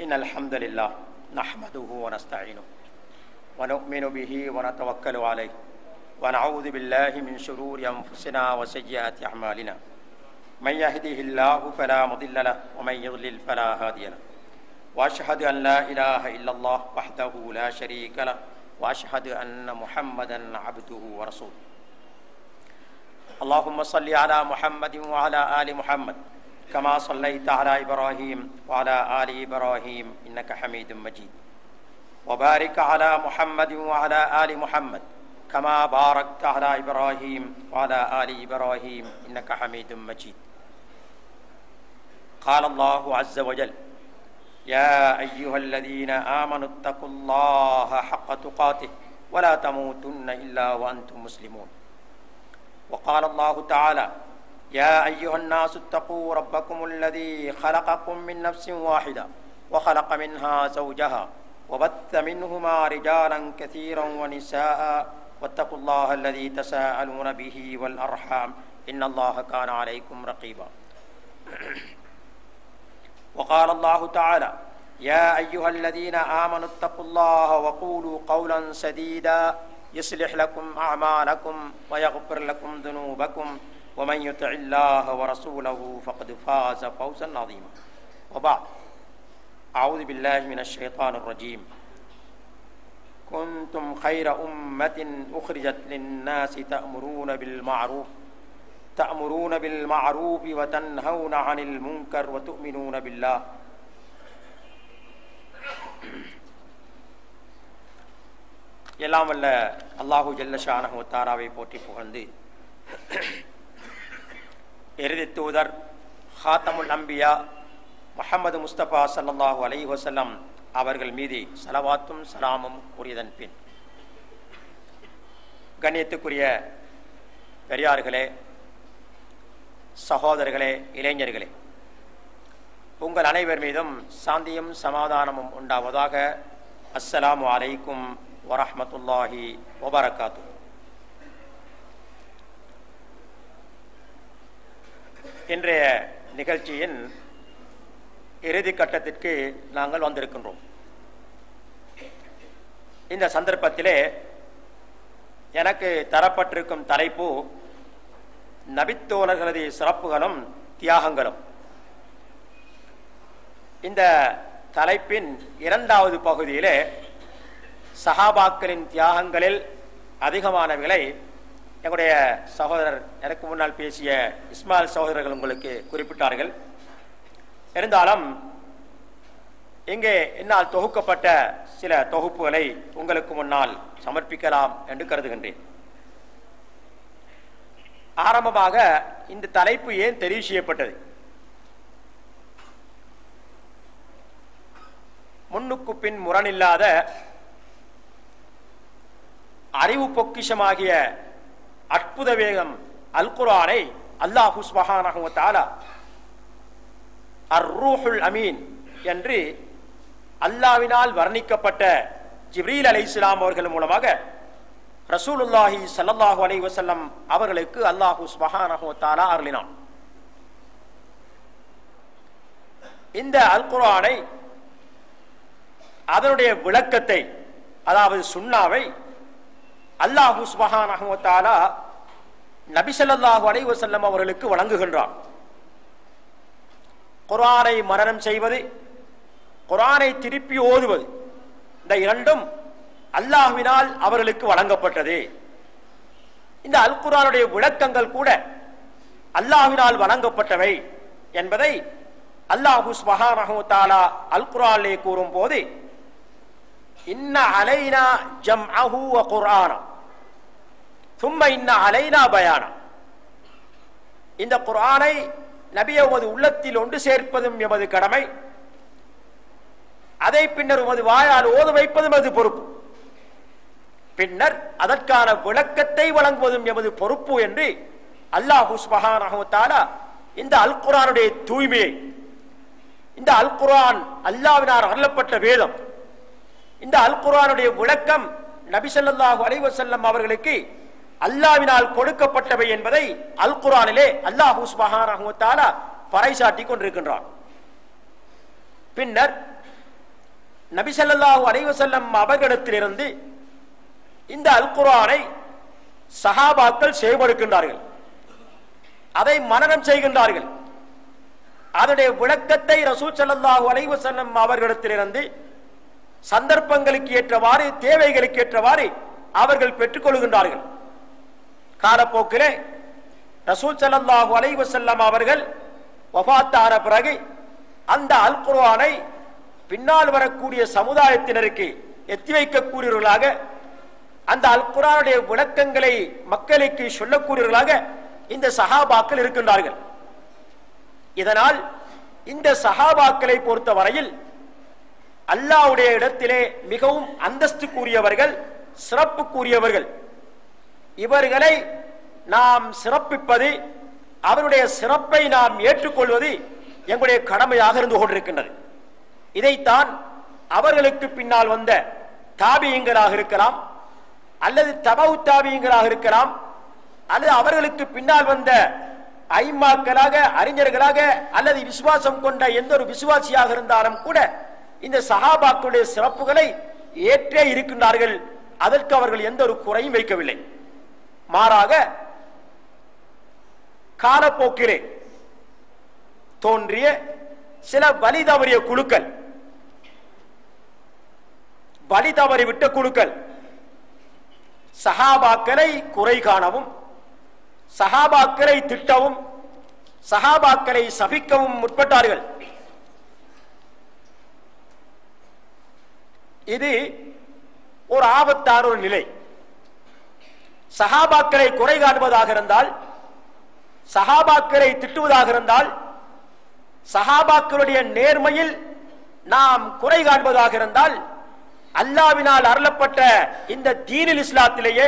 إن الحمد لله نحمده ونستعينه ونؤمن به ونتوكل عليه ونعوذ بالله من شرور أنفسنا وسيئات أعمالنا من يهده الله فلا مضل له ومن يضلل فلا هادي له وأشهد أن لا إله إلا الله وحده لا شريك له وأشهد أن محمدا عبده ورسوله اللهم صل على محمد وعلى آل محمد كما صليت على إبراهيم وعلى آل إبراهيم إنك حميد مجيد وبارك على محمد وعلى آل محمد كما باركت على إبراهيم وعلى آل إبراهيم إنك حميد مجيد قال الله عز وجل يا أيها الذين آمنوا اتقوا الله حق تقاته ولا تموتن إلا وأنتم مسلمون وقال الله تعالى يا أيها الناس اتقوا ربكم الذي خلقكم من نفس واحدة وخلق منها زوجها وبث منهما رجالا كثيرا ونساء واتقوا الله الذي تساءلون به والأرحام إن الله كان عليكم رقيبا وقال الله تعالى يا أيها الذين آمنوا اتقوا الله وقولوا قولا سديدا يصلح لكم أعمالكم ويغفر لكم ذنوبكم ومن يطع الله ورسوله فقد فاز فوزا عظيما وبعد أعوذ بالله من الشيطان الرجيم كنتم خير أمة أخرجت للناس تأمرون بالمعروف وتنهون عن المنكر وتؤمنون بالله எல்லாம் வல்ல அல்லாஹு ஜல்ல ஷானஹு தஆலாவை போற்றி புகழ்ந்து இறுதி தூதர் ஹாத்தமுல் அம்பியா முஹம்மது முஸ்தபா ஸல்லல்லாஹு அலைஹி வஸல்லம் அவர்கள் மீது ஸலவாத்தும் ஸலாமும் கூறியதன் பின் கண்ணியத்துக்குரிய பெரியார்களே, சகோதரர்களே, இளைஞர்களே, உங்கள் அனைவர் மீதும் சாந்தியும் சமாதானமும் உண்டாவதாக. அஸ்ஸலாமு அலைக்கும் வரஹ்மத்துல்லாஹி வபரகாத்து. இன்றைய நிகழ்ச்சியின் இறுதி கட்டத்திற்கு நாங்கள் வந்திருக்கின்றோம். இந்த சந்தர்ப்பத்திலே எனக்கு தரப்பட்டிருக்கும் தலைப்பு நபித்தோழர்களது சிறப்புகளும் தியாகங்களும். இந்த தலைப்பின் இரண்டாவது பகுதியிலே சஹாபாக்களின் தியாகங்களில் அதிகமானவைகளை எங்களுடைய சகோதரர், எனக்கு முன்னால் பேசிய இஸ்மாயில் சகோதரர்கள் உங்களுக்கு குறிப்பிட்டார்கள். இருந்தாலும் இங்கே என்னால் தொகுக்கப்பட்ட சில தொகுப்புகளை உங்களுக்கு முன்னால் சமர்ப்பிக்கலாம் என்று கருதுகின்றேன். ஆரம்பமாக இந்த தலைப்பு ஏன் தெரிவு செய்யப்பட்டது? முன்னுக்கு பின் முரணில்லாத அறிவு பொக்கிஷமாகிய அற்புத வேகம் அல் குர்ஆனை அல்லாஹ் சுப்ஹானஹு வ தஆலா அர்-ரூஹுல் அமீன் என்று அல்லாஹ்வினால் வர்ணிக்கப்பட்ட ஜிப்ரீல் அலைஹிஸ்ஸலாம் அவர்கள் மூலமாக ரசூலுல்லாஹி ஸல்லல்லாஹு அலைஹி வஸல்லம் அவர்களுக்கு அல்லாஹ் சுப்ஹானஹு வ தஆலா அருளினான். இந்த அல் குர்ஆனை, அதனுடைய விளக்கத்தை, அதாவது சுன்னாவை அல்லாஹ் சுப்ஹானஹு வ தஆலா நபி ஸல்லல்லாஹு அலைஹி வஸல்லம் அவர்களுக்கு வழங்குகின்றான். குர்ஆனை மரணம் செய்வது, குர்ஆனை திருப்பி ஓதுவது, இந்த இரண்டும் அல்லாஹ்வினால் அவர்களுக்கு வழங்கப்பட்டது. இந்த அல் குர்ஆனுடைய விளக்கங்கள் கூட அல்லாஹ்வினால் வழங்கப்பட்டவை என்பதை அல்லாஹ் சுப்ஹானஹு வ தஆலா அல் குர்ஆனிலே கூறும் போது இன்ன அலைனா ஜம்அஹு வ குர்ஆனா ثم இன்ன அலைனா பயானா, இந்த குர்ஆனை நபியே உமது உள்ளத்தில் ஒன்று சேர்ப்பதும் எமது கடமை, அதை பின்னர் உமது வாயால் ஓத வைப்பதும் அது பொறுப்பு, பின்னர் அதற்கான விளக்கத்தை வழங்குவதும் எமது பொறுப்பு என்று அல்லாஹ் சுப்ஹானஹு வ தஆலா இந்த அல் குர்ஆனுடைய தூய்மையை, இந்த அல் குர்ஆன் அல்லாஹ்வினால் அருளப்பட்ட வேதம், இந்த அல் குர்ஆனுடைய விளக்கம் நபி ஸல்லல்லாஹு அலைஹி வஸல்லம் அவர்களுக்கு அல்லாஹ்வினால் கொடுக்கப்பட்டவை என்பதை அல் குர்ஆனிலே அல்லாஹ் சுப்ஹானஹு வ தஆலா பறைசாட்டி கொண்டிருக்கின்றான். பின்னர் நபி ஸல்லல்லாஹு அலைஹி வஸல்லம் அவர்களிடத்திலிருந்து இந்த அல் குர்ஆனை சஹாபாக்கள் செயல்படுகின்றார்கள், அதை மனனம் செய்கின்றார்கள். அதனுடைய விளக்கத்தை ரசூல் ஸல்லல்லாஹு அலைஹி வஸல்லம் அவர்களிடத்திலிருந்து சந்தர்ப்பங்களுக்கு ஏற்றவாறு, தேவைகளுக்கு ஏற்றவாறு அவர்கள் பெற்றுக்கொள்கின்றார்கள். காலப்போக்கிலே ரசூல் ஸல்லல்லாஹு அலைஹி வஸல்லம் அவர்கள் வஃபாத்தான பிறகு அந்த அல் குர்ஆனை பின்னால் வரக்கூடிய சமுதாயத்தினருக்கு எத்தி வைக்கக்கூடியவர்களாக, அந்த அல் குர்ஆனுடைய விளக்கங்களை மக்களுக்கு சொல்லக்கூடியவர்களாக இந்த சஹாபாக்கள் இருக்கின்றார்கள். இதனால் இந்த சஹாபாக்களை பொறுத்தவரையில் அல்லாஹ்வுடைய இடத்திலே மிகவும் அந்தஸ்துக்குரியவர்கள், சிறப்புக்குரியவர்கள். இவர்களை நாம் சிறப்பிப்பது, அவருடைய சிறப்பை நாம் ஏற்றுக்கொள்வது எங்களுடைய கடமையாக இருந்து கொண்டிருக்கின்றது. இதைத்தான் அவர்களுக்கு பின்னால் வந்த தாபியங்களாக இருக்கலாம், அல்லது தபவு தாபியங்களாக இருக்கலாம், அல்லது அவர்களுக்கு பின்னால் வந்த ஐமாக்களாக, அறிஞர்களாக, அல்லது விசுவாசம் கொண்ட எந்த ஒரு விசுவாசியாக இருந்தாலும் கூட இந்த சஹாபாக்களுடைய சிறப்புகளை ஏற்றே இருக்கின்றார்கள். அதற்கு அவர்கள் எந்த ஒரு குறையும் வைக்கவில்லை. மாறாக காலப்போக்கிலே தோன்றிய சில வழி தவறிய குழுக்கள், வழி தவறிவிட்ட குழுக்கள் சஹாபாக்களை குறை காணவும், சஹாபாக்களை திட்டவும், சஹாபாக்களை சபிக்கவும் முற்பட்டார்கள். இது ஒரு ஆபத்தான ஒரு நிலை. சஹாபாக்களை குறை காணுவதாக இருந்தால், சஹாபாக்களை திட்டுவதாக இருந்தால், சஹாபாக்களுடைய நேர்மையில் நாம் குறை காண்பதாக இருந்தால், அல்லாஹ்வினால் அருளப்பட்ட இந்த தீனில் இஸ்லாத்திலேயே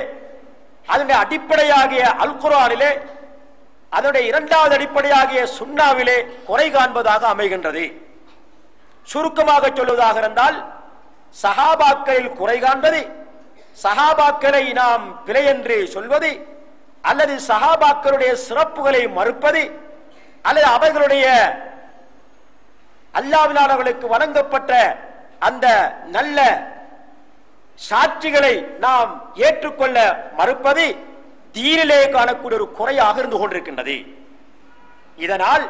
அதனுடைய அடிப்படையாகிய அல் குர்ஆனிலே, அதனுடைய இரண்டாவது அடிப்படையாகிய சுன்னாவிலே குறை காண்பதாக அமைகின்றது. சுருக்கமாக சொல்வதாக இருந்தால், சஹாபாக்களில் குறை காண்பது, சஹாபாக்களை நாம் பிழை என்று சொல்வது, அல்லது சஹாபாக்களுடைய சிறப்புகளை மறுப்பது, அல்லது அவர்களுடைய அல்லாஹ்வினால் அவர்களுக்கு வழங்கப்பட்ட அந்த நல்ல சாட்சிகளை நாம் ஏற்றுக்கொள்ள மறுப்பது தீனிலே காணக்கூடிய ஒரு குறையாக இருந்து கொண்டிருக்கின்றது. இதனால்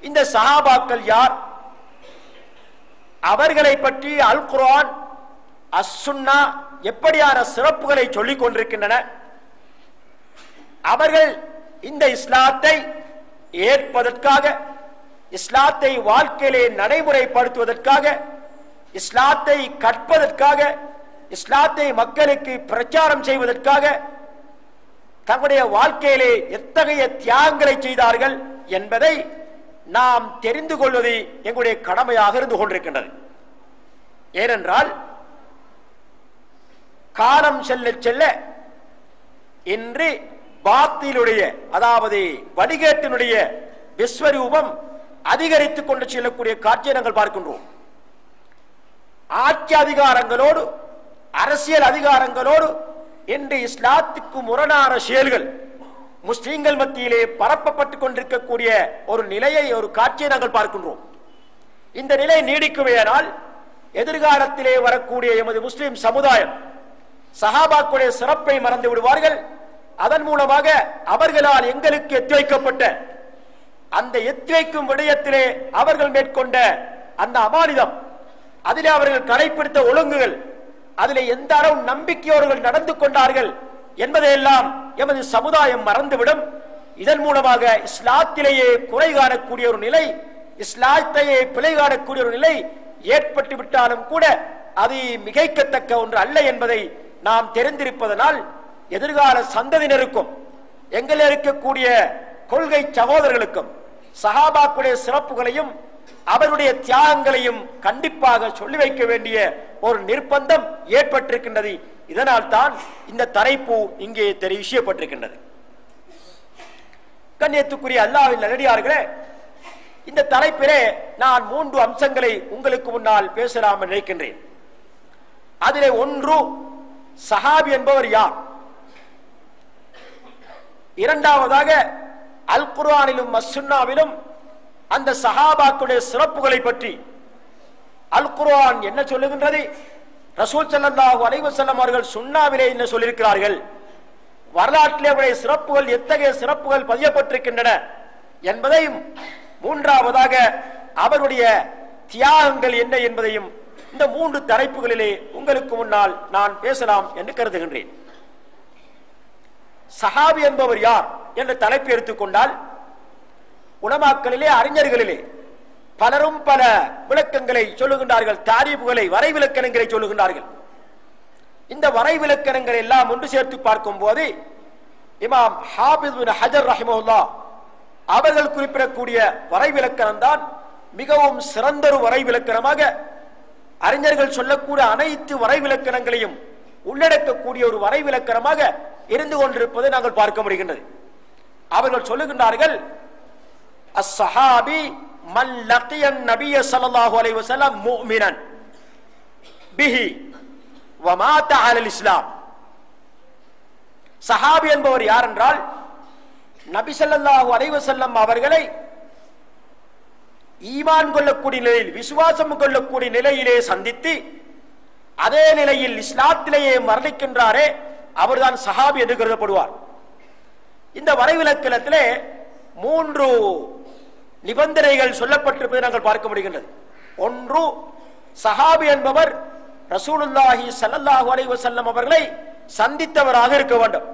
இந்த சஹாபாக்கள் யார், அவர்களை பற்றி அல் குர்ஆன், அஸ்-சுன்னா எப்படியான சிறப்புகளை சொல்லிக் கொண்டிருக்கின்றன, அவர்கள் இந்த இஸ்லாத்தை ஏற்பதற்காக, இஸ்லாத்தை வாழ்க்கையிலே நடைமுறைப்படுத்துவதற்காக, இஸ்லாத்தை கற்பதற்காக, இஸ்லாத்தை மக்களுக்கு பிரச்சாரம் செய்வதற்காக தங்களுடைய வாழ்க்கையிலே எத்தகைய தியாகங்களை செய்தார்கள் என்பதை நாம் தெரிந்து கொள்வது எங்களுடைய கடமையாக இருந்து கொண்டிருக்கின்றது. ஏனென்றால் காலம் செல்ல செல்ல இன்று பாத்திலுடைய, அதாவது வடிகேட்டினுடைய விஸ்வரூபம் அதிகரித்துக் கொண்டு செல்லக்கூடிய காட்சியை நாங்கள் பார்க்கின்றோம். ஆட்சி அதிகாரங்களோடு, அரசியல் அதிகாரங்களோடு இன்று இஸ்லாத்துக்கு முரணான செயல்கள் முஸ்லிம்கள் மத்தியிலே பரப்பப்பட்டுக் கொண்டிருக்கக்கூடிய ஒரு நிலையை, ஒரு காட்சியை நாங்கள் பார்க்கின்றோம். இந்த நிலை நீடிக்குமேயானால் எதிர்காலத்திலே வரக்கூடிய எமது முஸ்லிம் சமுதாயம் சஹாபாக்களுடைய சிறப்பை மறந்து விடுவார்கள். அதன் மூலமாக அவர்களால் எங்களுக்கு எத்தி வைக்கப்பட்ட அந்த எத்தி வைக்கும் விடயத்திலே அவர்கள் மேற்கொண்ட அந்த அமானிதம், அதிலே அவர்கள் கடைபிடித்த ஒழுங்குகள், அதிலே எந்த அளவு நம்பிக்கையோர்கள் நடந்து கொண்டார்கள் என்பதையெல்லாம் எமது சமுதாயம் மறந்துவிடும். இதன் மூலமாக இஸ்லாத்திலேயே குறை காணக்கூடிய ஒரு நிலை, இஸ்லாத்தையே பிழை காணக்கூடிய ஒரு நிலை ஏற்பட்டு விட்டாலும் கூட அது மிகைக்கத்தக்க ஒன்று அல்ல என்பதை நாம் தெரிந்திருப்பதனால் எதிர்கால சந்ததியினருக்கும், எங்களில் இருக்கக்கூடிய கொள்கை சகோதரர்களுக்கும் சஹாபாக்களுடைய சிறப்புகளையும் அவருடைய தியாகங்களையும் கண்டிப்பாக சொல்லி வைக்க வேண்டிய ஒரு நிர்பந்தம் ஏற்பட்டிருக்கின்றது. இதனால் தான் இந்த தலைப்பு இங்கே தெரிவிக்கப்பட்டிருக்கின்றது. கண்ணியத்துக்குரிய அல்லாஹ்வின் நல்லடியார்களே, இந்த தலைப்பிலே நான் 3 அம்சங்களை உங்களுக்கு முன்னால் பேசலாம் நினைக்கின்றேன். அதிலே ஒன்று, சஹாபி என்பவர் யார். இரண்டாவதாக அல் குர்ஆனிலும் அஸ்-சுன்னாவிலும் அந்த சஹாபாக்களுடைய சிறப்புகளை பற்றி அல் குர்ஆன் என்ன சொல்லுகின்றது, ரசூல் ஸல்லல்லாஹு அலைஹி வஸல்லம் அவர்கள் சுன்னாவிலே என்ன சொல்லியிருக்கிறார்கள், வரலாற்றிலே அவருடைய சிறப்புகள் எத்தகைய சிறப்புகள் பதியப்பட்டிருக்கின்றன என்பதையும், மூன்றாவதாக அவருடைய தியாகங்கள் என்ன என்பதையும் இந்த 3 தலைப்புகளிலே உங்களுக்கு முன்னால் நான் பேசலாம் என்று கருதுகின்றேன். சஹாபி என்பவர் யார் என்ற தலைப்பு எடுத்துக்கொண்டால், உலமாக்களிலே அறிஞர்களிலே பலரும் பல விளக்கங்களை சொல்லுகின்றார்கள், தாரீஃப்களை வரைவிலக்கணங்களை சொல்லுகின்றார்கள். இந்த வரைவிலக்கணங்களை எல்லாம் ஒன்று சேர்த்து பார்க்கும் போது இமாம் ஹாஃபிஸ் பின் ஹஜர் ரஹிமஹுல்லாஹ் அவர்கள் குறிப்பிடக்கூடிய வரைவிலக்கணம் தான் மிகவும் சிறந்த ஒரு வரைவிலக்கணமாக, அறிஞர்கள் சொல்லக்கூடிய அனைத்து வரைவிலக்கணங்களையும் உள்ளடக்கக்கூடிய ஒரு வரைவிலக்கணமாக இருந்து கொண்டிருப்பதை நாங்கள் பார்க்க முடிகின்றது. அவர்கள் சொல்லுகின்றார்கள், அஸ்ஸஹாபி மன் லக்கியன் நபிய ஸல்லல்லாஹு அலைஹி வஸல்லம் முஃமினன் பிஹி வ மாத அலல் இஸ்லாம். சஹாபி என்பவர் யார் என்றால், நபி ஸல்லல்லாஹு அலைஹி வஸல்லம் அவர்களை ஈமான் கொள்ளக்கூடிய நிலையில், விசுவாசம் கொள்ளக்கூடிய நிலையிலே சந்தித்து அதே நிலையில் இஸ்லாத்திலேயே மரணிக்கின்றாரே அவர்தான் சஹாபி என்று கருதப்படுவார். இந்த வரைவிலக்கணத்திலே 3 நிபந்தனைகள் சொல்லப்பட்டிருப்பதை நாங்கள் பார்க்க முடிகின்றது. ஒன்று, சஹாபி என்பவர் ரசூலுல்லாஹி ஸல்லல்லாஹு அலைஹி வஸல்லம் அவர்களை சந்தித்தவராக இருக்க வேண்டும்.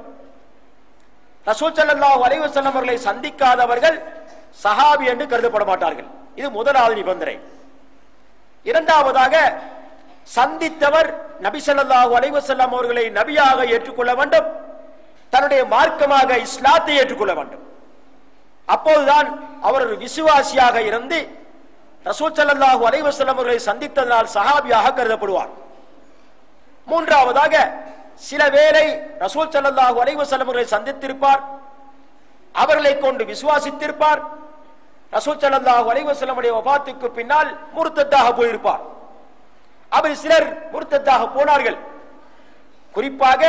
ரசூல் ஸல்லல்லாஹு அலைஹி வஸல்லம் அவர்களை சந்திக்காதவர்கள் சஹாபி என்று கருதப்பட மாட்டார்கள். இது முதலாவது நிபந்தனை. இரண்டாவதாக, சந்தித்தவர் நபி ஸல்லல்லாஹு அலைஹி வஸல்லம் அவர்களை நபியாக ஏற்றுக்கொள்ள வேண்டும், தன்னுடைய மார்க்கமாக இஸ்லாத்தை ஏற்றுக்கொள்ள வேண்டும். அப்போதுதான் அவர் ஒரு விசுவாசியாக இருந்து ரசூல் ஸல்லல்லாஹு அலைஹி வஸல்லம் அவர்களை சந்தித்ததனால் சஹாபியாக கருதப்படுவார். மூன்றாவதாக, சில வேளை ரசூல் ஸல்லல்லாஹு அலைஹி வஸல்லம் அவர்களை சந்தித்திருப்பார், அவர்களை கொண்டு விசுவாசித்திருப்பார், ரசூல் ஸல்லல்லாஹு அலைஹி வஸல்லம் உடைய வஃபாத்துக்கு பின்னால் முர்த்ததாக போயிருப்பார். அப்படி சிலர் முர்த்ததாக போனார்கள். குறிப்பாக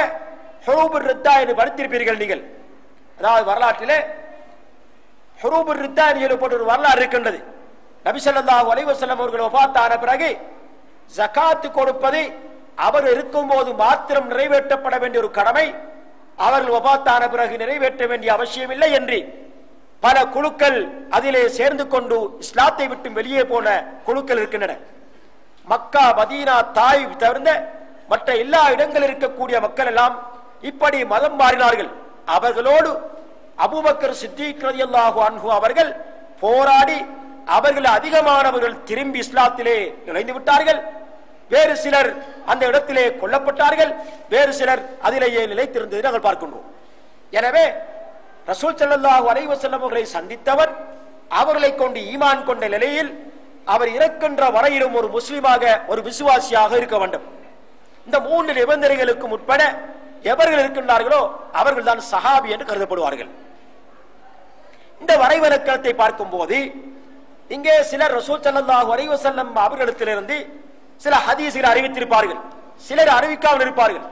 ஹுரூபுர் ரித்தா என்று படித்திருப்பீர்கள் நீங்கள். அதாவது வரலாற்றிலே ஹுரூபுர் ரித்தா என்று ஒரு வரலாறு இருக்கின்றது. நபி ஸல்லல்லாஹு அலைஹி வஸல்லம் அவர்கள் வஃபாத்தான பிறகு ஜகாத் கொடுப்பது அவர் இருக்கும்போது மாத்திரம் நிறைவேற்றப்பட வேண்டிய ஒரு கடமை, அவர்கள் வஃபாத்தான பிறகு நிறைவேற்ற வேண்டிய அவசியம் இல்லை என்று பல குழுக்கள் அதிலே சேர்ந்து கொண்டு இஸ்லாத்தை விட்டு வெளியே போன குழுக்கள் இருக்கின்றன. மக்கா, மதீனா, தாயிப் தவிர்ந்த மற்ற எல்லா இடங்களில் இருக்கக்கூடிய மக்கள் எல்லாம் இப்படி மதம் மாறினார்கள். அவர்களோடு அபூபக்கர் சித்தீக் ரலியல்லாஹு அன்ஹு அவர்கள் போராடி அவர்கள் அதிகமானவர்கள் திரும்பி இஸ்லாத்திலே நுழைந்து விட்டார்கள். வேறு சிலர் அந்த இடத்திலே கொல்லப்பட்டார்கள், வேறு சிலர் அதிலேயே நிலைத்திருந்ததை நாங்கள் பார்க்கின்றோம். எனவே ரசூல் ஸல்லல்லாஹு அலைஹி வஸல்லம் அவர்களை சந்தித்தவர் அவர்களை கொண்டு ஈமான் கொண்ட நிலையில் அவர் இறக்கின்ற வரையிலும் ஒரு முஸ்லிமாக, ஒரு விசுவாசியாக இருக்க வேண்டும். இந்த 3 நிபந்தனைகளுக்கு உட்பட எவர்கள் இருக்கின்றார்களோ அவர்கள் தான் சஹாபி என்று கருதப்படுவார்கள். இந்த வரைவிலக்கணத்தை பார்க்கும் போது இங்கே சிலர் ரசூல் ஸல்லல்லாஹு அலைஹி வஸல்லம் அவர்களிடத்திலிருந்து சில ஹதீஸ்களை அறிவித்திருப்பார்கள், சிலர் அறிவிக்காமல் இருப்பார்கள்.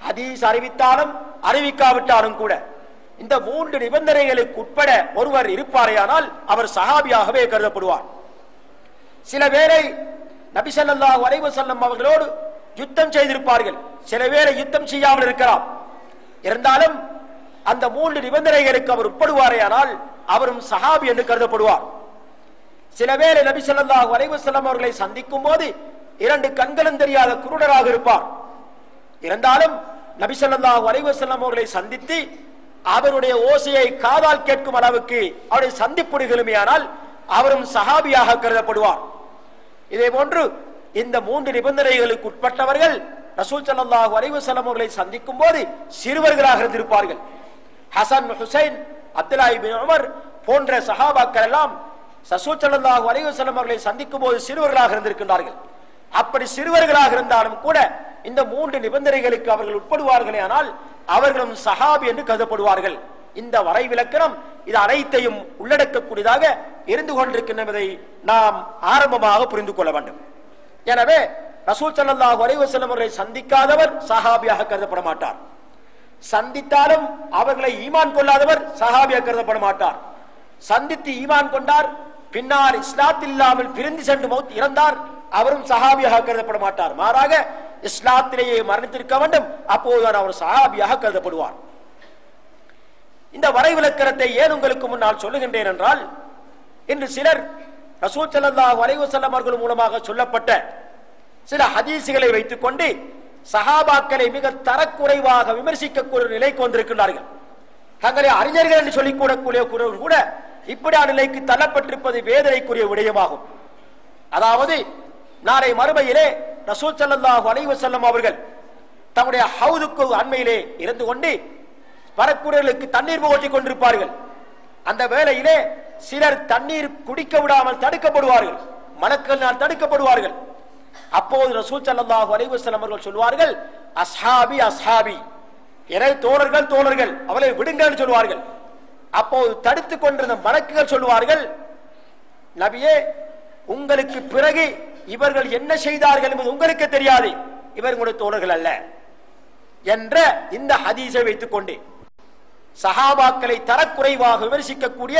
ஹதீஸ் அறிவித்தாலும் அறிவிக்காவிட்டாலும் கூட இந்த 3 நிபந்தனைகளுக்கு உட்பட ஒருவர் இருப்பாரேயானால் அவர் சஹாபியாகவே கருதப்படுவார். சில பேரை நபி ஸல்லல்லாஹு அலைஹி வஸல்லம் அவர்களோடு யுத்தம் செய்திருப்பார்கள், சில பேரை யுத்தம் செய்யாமல் இருக்கலாம். இருந்தாலும் அந்த 3 நிபந்தனைகளுக்கு அவர் உட்படுவாரேயானால் அவரும் சஹாபி என்று கருதப்படுவார். சில பேரை நபி ஸல்லல்லாஹு அலைஹி வஸல்லம் அவர்களை சந்திக்கும் போது 2 கண்களும் தெரியாத குருடராக இருப்பார். இருந்தாலும் நபி ஸல்லல்லாஹு அலைஹி வஸல்லம் அவர்களை சந்தித்து அவருடைய ஓசையை காதால் கேட்கும் அளவுக்கு அவருடைய சந்திப்பு நிகழுமையானால் அவரும் சஹாபியாக கருதப்படுவார். இதே போன்று இந்த 3 நிபந்தனைகளுக்கு உட்பட்டவர்கள் ரசூல் ஸல்லல்லாஹு அலைஹி வஸல்லம் அவர்களை சந்திக்கும் போது சிறுவர்களாக இருந்திருப்பார்கள். ஹசன், ஹுசைன், அப்துல்லாஹ் இப்னு உமர் போன்ற சஹாபாக்கள் எல்லாம் ரசூல் ஸல்லல்லாஹு அலைஹி வஸல்லம் அவர்களை சந்திக்கும் போது சிறுவர்களாக இருந்திருக்கின்றார்கள். அப்படி சிறுவர்களாக இருந்தாலும் கூட இந்த 3 நிபந்தனைகளுக்கு அவர்கள் உட்படுவார்களே ஆனால் அவர்களும் சஹாபி என்று கருதப்படுவார்கள். இந்த வரைவிலக்கணம் இது அனைத்தையும் உள்ளடக்கக்கூடியதாக இருந்து கொண்டிருக்கின்றதை நாம் ஆரம்பமாக புரிந்து கொள்ள வேண்டும். எனவே ரசூல் ஸல்லல்லாஹு அலைஹி வஸல்லம் அவர்களை சந்திக்காதவர் சஹாபியாக கருதப்பட மாட்டார். சந்தித்தாலும் அவர்களை ஈமான் கொள்ளாதவர் சஹாபியாக கருதப்பட மாட்டார். சந்தித்து ஈமான் கொண்டார், பின்னால் இஸ்லாத்தில் இல்லாமல் பிரிந்து சென்று இறந்தார், அவரும் சஹாபியாக கருதப்பட மாட்டார். மாறாக இஸ்லாத்திலேயே மரணித்திருக்க வேண்டும். அப்போதுதான் அவர் சஹாபியாக கருதப்படுவார். இந்த வரைவிலக்கணத்தை ஏன் உங்களுக்கு முன்னால் சொல்லுகின்றேன் என்றால், இன்று சிலர் ரசூல் ஸல்லல்லாஹு அலைஹி வஸல்லம் அவர்கள் மூலமாக சொல்லப்பட்ட சில ஹதீசுகளை வைத்துக் கொண்டு சஹாபாக்களை மிக தரக்குறைவாக விமர்சிக்கக்கூடிய நிலைக்கு வந்திருக்கிறார்கள். தங்களை அறிஞர்கள் என்று சொல்லிக் கூடக்கூடிய கூட இப்படியான நிலைக்கு தள்ளப்பட்டிருப்பது வேதனைக்குரிய விடயமாகும். அதாவது நாளை மறுமையிலே ரசூல் ஸல்லல்லாஹு அலைஹி வஸல்லம் அவர்கள் தங்களுடைய ஹவுதுக்கு அண்மையிலே இருந்து கொண்டு வரக்கூடியவர்களுக்கு தண்ணீர் புகட்டிக் கொண்டிருப்பார்கள். அந்த வேளையிலே சிலர் தண்ணீர் குடிக்க விடாமல் தடுக்கப்படுவார்கள், மலக்குகளினால் தடுக்கப்படுவார்கள். அப்போது ரசூல் ஸல்லல்லாஹு அலைஹி வஸல்லம் அவர்கள் சொல்வார்கள், அஸ்ஹாபி அஸ்ஹாபி, எனது தோழர்கள் தோழர்கள், அவளை விடுங்கள் சொல்வார்கள். அப்போது தடுத்துக் கொண்டிருந்த மலக்குகள் சொல்வார்கள், நபியே, உங்களுக்கு பிறகு இவர்கள் என்ன செய்தார்கள் என்பது உங்களுக்கு தெரியாது, இவர்களுடைய தோழர்கள் அல்ல என்ற இந்த ஹதீஸை வைத்துக் கொண்டு சஹாபாக்களை தரக்குறைவாக விமர்சிக்கக்கூடிய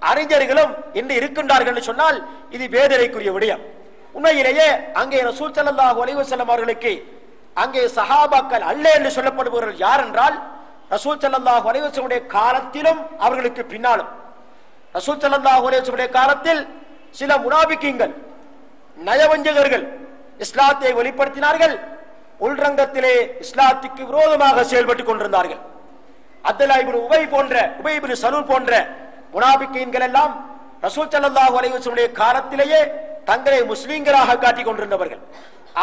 அறிஞர்களும் இன்று இருக்கின்றார்கள் என்று சொன்னால் இது வேதனைக்குரிய விடயம். உண்மையிலேயே அங்கே ரசூல் ஸல்லல்லாஹு அலைஹி வஸல்லம் அவர்களுக்கு அங்கே சஹாபாக்கள் அல்ல என்று சொல்லப்படுபவர்கள் யார் என்றால், ரசூல் ஸல்லல்லாஹு அலைஹி வஸல்லம் காலத்திலும் அவர்களுக்கு பின்னாலும். ரசூல் ஸல்லல்லாஹு அலைஹி வஸல்லம் காலத்தில் சில முனாபிக்கீன்கள், நயவஞ்சகர்கள் இஸ்லாத்தை வெளிப்படுத்தினார்கள், உள்ரங்கத்திலே இஸ்லாத்துக்கு விரோதமாக செயல்பட்டுக் கொண்டிருந்தார்கள். அப்துல்லா இப்னு உபை இப்னு சலூல் போன்ற முனாபிக்கீன்கள் எல்லாம் ரசூல் ஸல்லல்லாஹு அலைஹி வஸல்லம் காலத்திலேயே தங்களை முஸ்லிம்களாக காட்டிக் கொண்டிருந்தவர்கள்.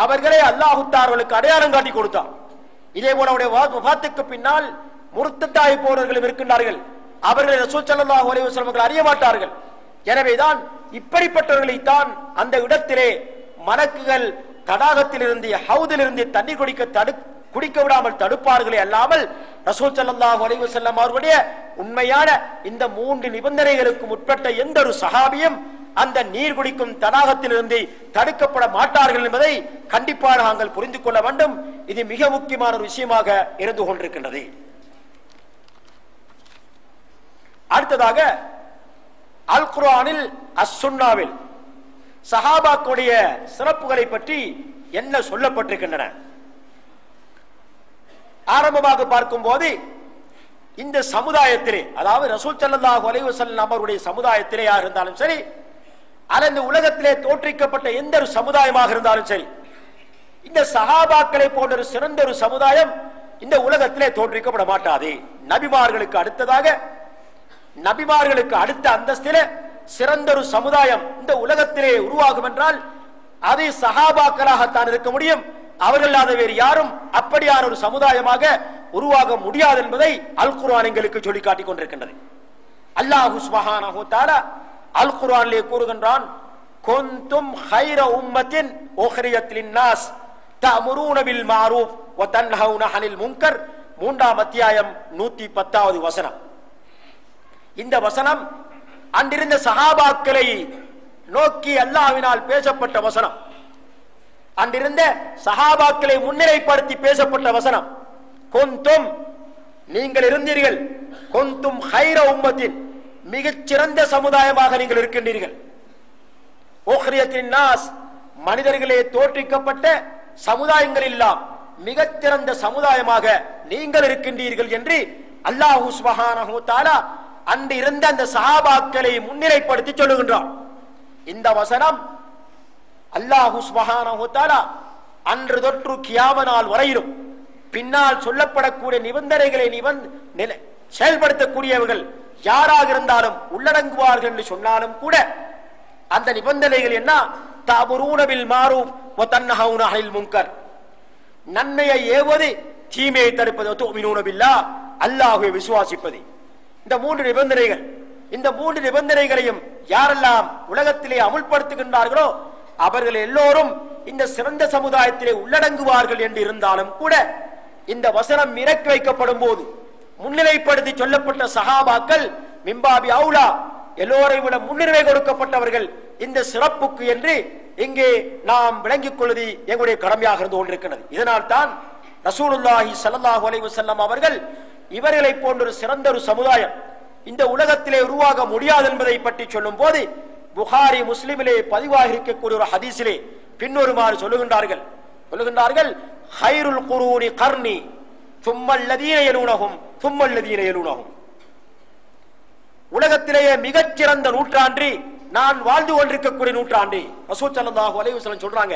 அவர்களே அல்லாஹ் அவர்களுக்கு அடையாளம் காட்டி கொடுத்தார். இதே போல அவருடைய வஃபாத்துக்கு பின்னால் முர்த்தத்தாய் போனவர்களும் இருக்கின்றார்கள். அவர்களை ரசூல் ஸல்லல்லாஹு அலைஹி வஸல்லம் அறிய மாட்டார்கள். எனவேதான் இப்படிப்பட்டவர்களைத்தான் அந்த இடத்திலே மலக்குகள் தடாகத்திலிருந்து ஹவுதிலிருந்து தண்ணீர் குடிக்க விடாமல் தடுப்பார்களே அல்லாமல் ரசூல் ஸல்லல்லாஹு அலைஹி வஸல்லம் அவர்களுடைய உண்மையான இந்த 3 நிபந்தனைகளுக்கு உட்பட்ட எந்த ஒரு சஹாபியும் அந்த நீர் குடிக்கும் தடாகத்திலிருந்து தடுக்கப்பட மாட்டார்கள் என்பதை கண்டிப்பாக நாங்கள் புரிந்து கொள்ள வேண்டும். இது மிக முக்கியமான ஒரு விஷயமாக இருந்து கொண்டிருக்கின்றது. அடுத்ததாக அல் குர்ஆனில் அஸ்-சுன்னாவில் சஹாபாக்களுடைய சிறப்புகளை பற்றி என்ன சொல்லப்பட்டிருக்கின்றன? ஆரம்பமாக பார்க்கும் போது இந்த சமுதாயத்திலே, அதாவது ரசூல் ஸல்லல்லாஹு அலைஹி வஸல்லம் அவருடைய சமுதாயத்திலே யார் இருந்தாலும் சரி, அல்லது இந்த உலகத்திலே தோற்றுவிக்கப்பட்ட எந்த ஒரு சமுதாயமாக இருந்தாலும் சரி, இந்த சஹாபாக்களை போன்ற ஒரு சிறந்த ஒரு சமுதாயம் இந்த உலகத்திலே தோற்றுவிக்கப்பட மாட்டாது. நபிமார்களுக்கு அடுத்ததாக, நபிமார்களுக்கு அடுத்த அந்தஸ்திலே சிறந்த ஒரு சமுதாயம் இந்த உலகத்திலே உருவாகும் என்றால் அது சஹாபாக்களாகத்தான் இருக்க முடியும். அவர்கள் இல்லாத வேறு யாரும் அப்படியான ஒரு சமுதாயமாக உருவாக முடியாது என்பதை அல் குர்ஆன் எங்களுக்கு சொல்லி காட்டிக் கொண்டிருக்கின்றது. அல்லாஹ் சுப்ஹானஹு வ தஆலா அல் குர்ஆனிலே கூறுகின்றான், குன்தும் கைர உம்மத்தின் உக்ரியத் லின்னாஸ் தஅமுரூன பில் மஅரூஃப் வ தன்ஹவுன அனில் முன்கர். 3ஆம் அத்தியாயம் 110வது வசனம். இந்த வசனம் அன்றிருந்த சஹாபாக்களை நோக்கி அல்லாஹ்வினால் பேசப்பட்ட வசனம், அன்றிருந்த சஹாபாக்களை முன்னிலைப்படுத்தி பேசப்பட்ட வசனம். குன்தும், நீங்கள் இருந்தீர்கள், குன்தும் கைர உம்மத்தின், மிகச் சிறந்த சமுதாயமாக நீங்கள் இருக்கின்றீர்கள். உக்ரியத்தின் நாஸ், மனிதர்களே தோற்றுவிக்கப்பட்ட சமுதாயங்கள் எல்லாம் மிகச் சிறந்த சமுதாயமாக நீங்கள் இருக்கின்றீர்கள் என்று அல்லாஹ் சுப்ஹானஹு வ தஆலா அன்று இருந்த அந்த சஹாபாக்களை முன்னிலைப்படுத்தி சொல்லுகின்றார். இந்த வசனம் அல்லாஹ் சுப்ஹானஹு வ தஆலா அன்று தொற்று கியாமத் நாள் வரையிலும் பின்னால் சொல்லப்படக்கூடிய நிபந்தனைகளை செயல்படுத்தக்கூடியவர்கள் யாராக இருந்தாலும் உள்ளடங்குவார்கள் என்று சொன்னாலும் கூட அந்த நிபந்தனைகள் என்ன? தஅமுரூன பில் மஅரூஃப் வ தன்ஹவுன அனில் முன்கர், நன்மையை ஏவுவது, தீமையை தடுப்பது. துமினூன பில்லாஹ், அல்லாஹ்வை விசுவாசிப்பது. இந்த 3 நிபந்தனைகள், இந்த 3 நிபந்தனைகளையும் யாரெல்லாம் உலகத்திலே அமுல்படுத்துகின்றார்களோ அவர்கள் எல்லோரும் இந்த சிறந்த சமுதாயத்திலே உள்ளடங்குவார்கள் என்று இருந்தாலும் கூட இந்த வசனம் இறக்கி வைக்கப்படும் போது முன்னிலைப்படுத்தி சொல்லப்பட்ட சஹாபாக்கள் மிம்பாபி அவுலா, எல்லோரை விட முன்னுரிமை கொடுக்கப்பட்டவர்கள் இந்த சிறப்புக்கு என்று இங்கே நாம் விளங்கிக் கொள்வது எங்களுடைய கடமையாக இருந்து கொண்டிருக்கிறது. இதனால் தான் ரசூலுல்லாஹி ஸல்லல்லாஹு அலைஹி வஸல்லம் அவர்கள் இவர்களை போன்ற ஒரு சிறந்த ஒரு சமுதாயம் இந்த உலகத்திலே உருவாக முடியாது என்பதை பற்றி சொல்லும் போது புகாரி முஸ்லிமிலே பதிவாக இருக்கக்கூடிய ஒரு ஹதீஸிலே பின்னொருமாறு சொல்லுகின்றார்கள் ஹைருல் குரூனி கர்னி தும்மல்லதீன யலூனஹும் தும்மல்லதீன யலூனஹும். உலகத்திலேயே மிகச்சிறந்த நூற்றாண்டு நான் வாழ்ந்து கொண்டிருக்கக்கூடிய நூற்றாண்டு. ரசூல் ஸல்லல்லாஹு அலைஹி வஸல்லம் சொல்றாங்க,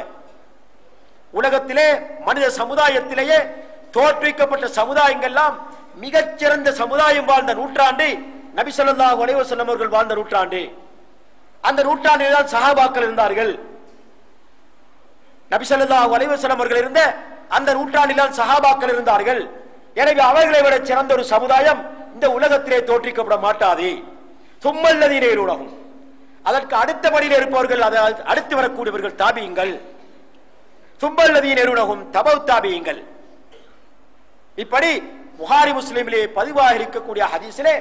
உலகத்திலே மனித சமுதாயத்திலேயே தோற்றுவிக்கப்பட்ட சமுதாயங்கள்லாம் மிகச்சிறந்த சமுதாயம் வாழ்ந்த நூற்றாண்டு நபி ஸல்லல்லாஹு அலைஹி வஸல்லம் அவர்கள் வாழ்ந்த நூற்றாண்டு. அந்த நூற்றாண்டில் தான் சஹாபாக்கள் இருந்தார்கள். நபி ஸல்லல்லாஹு அலைஹி வஸல்லம் அவர்கள் இருந்த அந்த நூற்றாண்டில் தான் சஹாபாக்கள் இருந்தார்கள். எனவே அவர்களை விட சிறந்த ஒரு சமுதாயம் இந்த உலகத்திலே தோற்றுவிக்கப்பட மாட்டாது. தும்மல்லதீன யலூனஹும், அதற்கு அடுத்தபடியில் இருப்பவர்கள், அடுத்து வரக்கூடியவர்கள் தாபியங்கள். தும்மல்லதீன யலூனஹும் தபௌ தாபியங்கள். இப்படி புகாரி முஸ்லிமிலே பதிவாக இருக்கக்கூடிய ஹதீஸிலே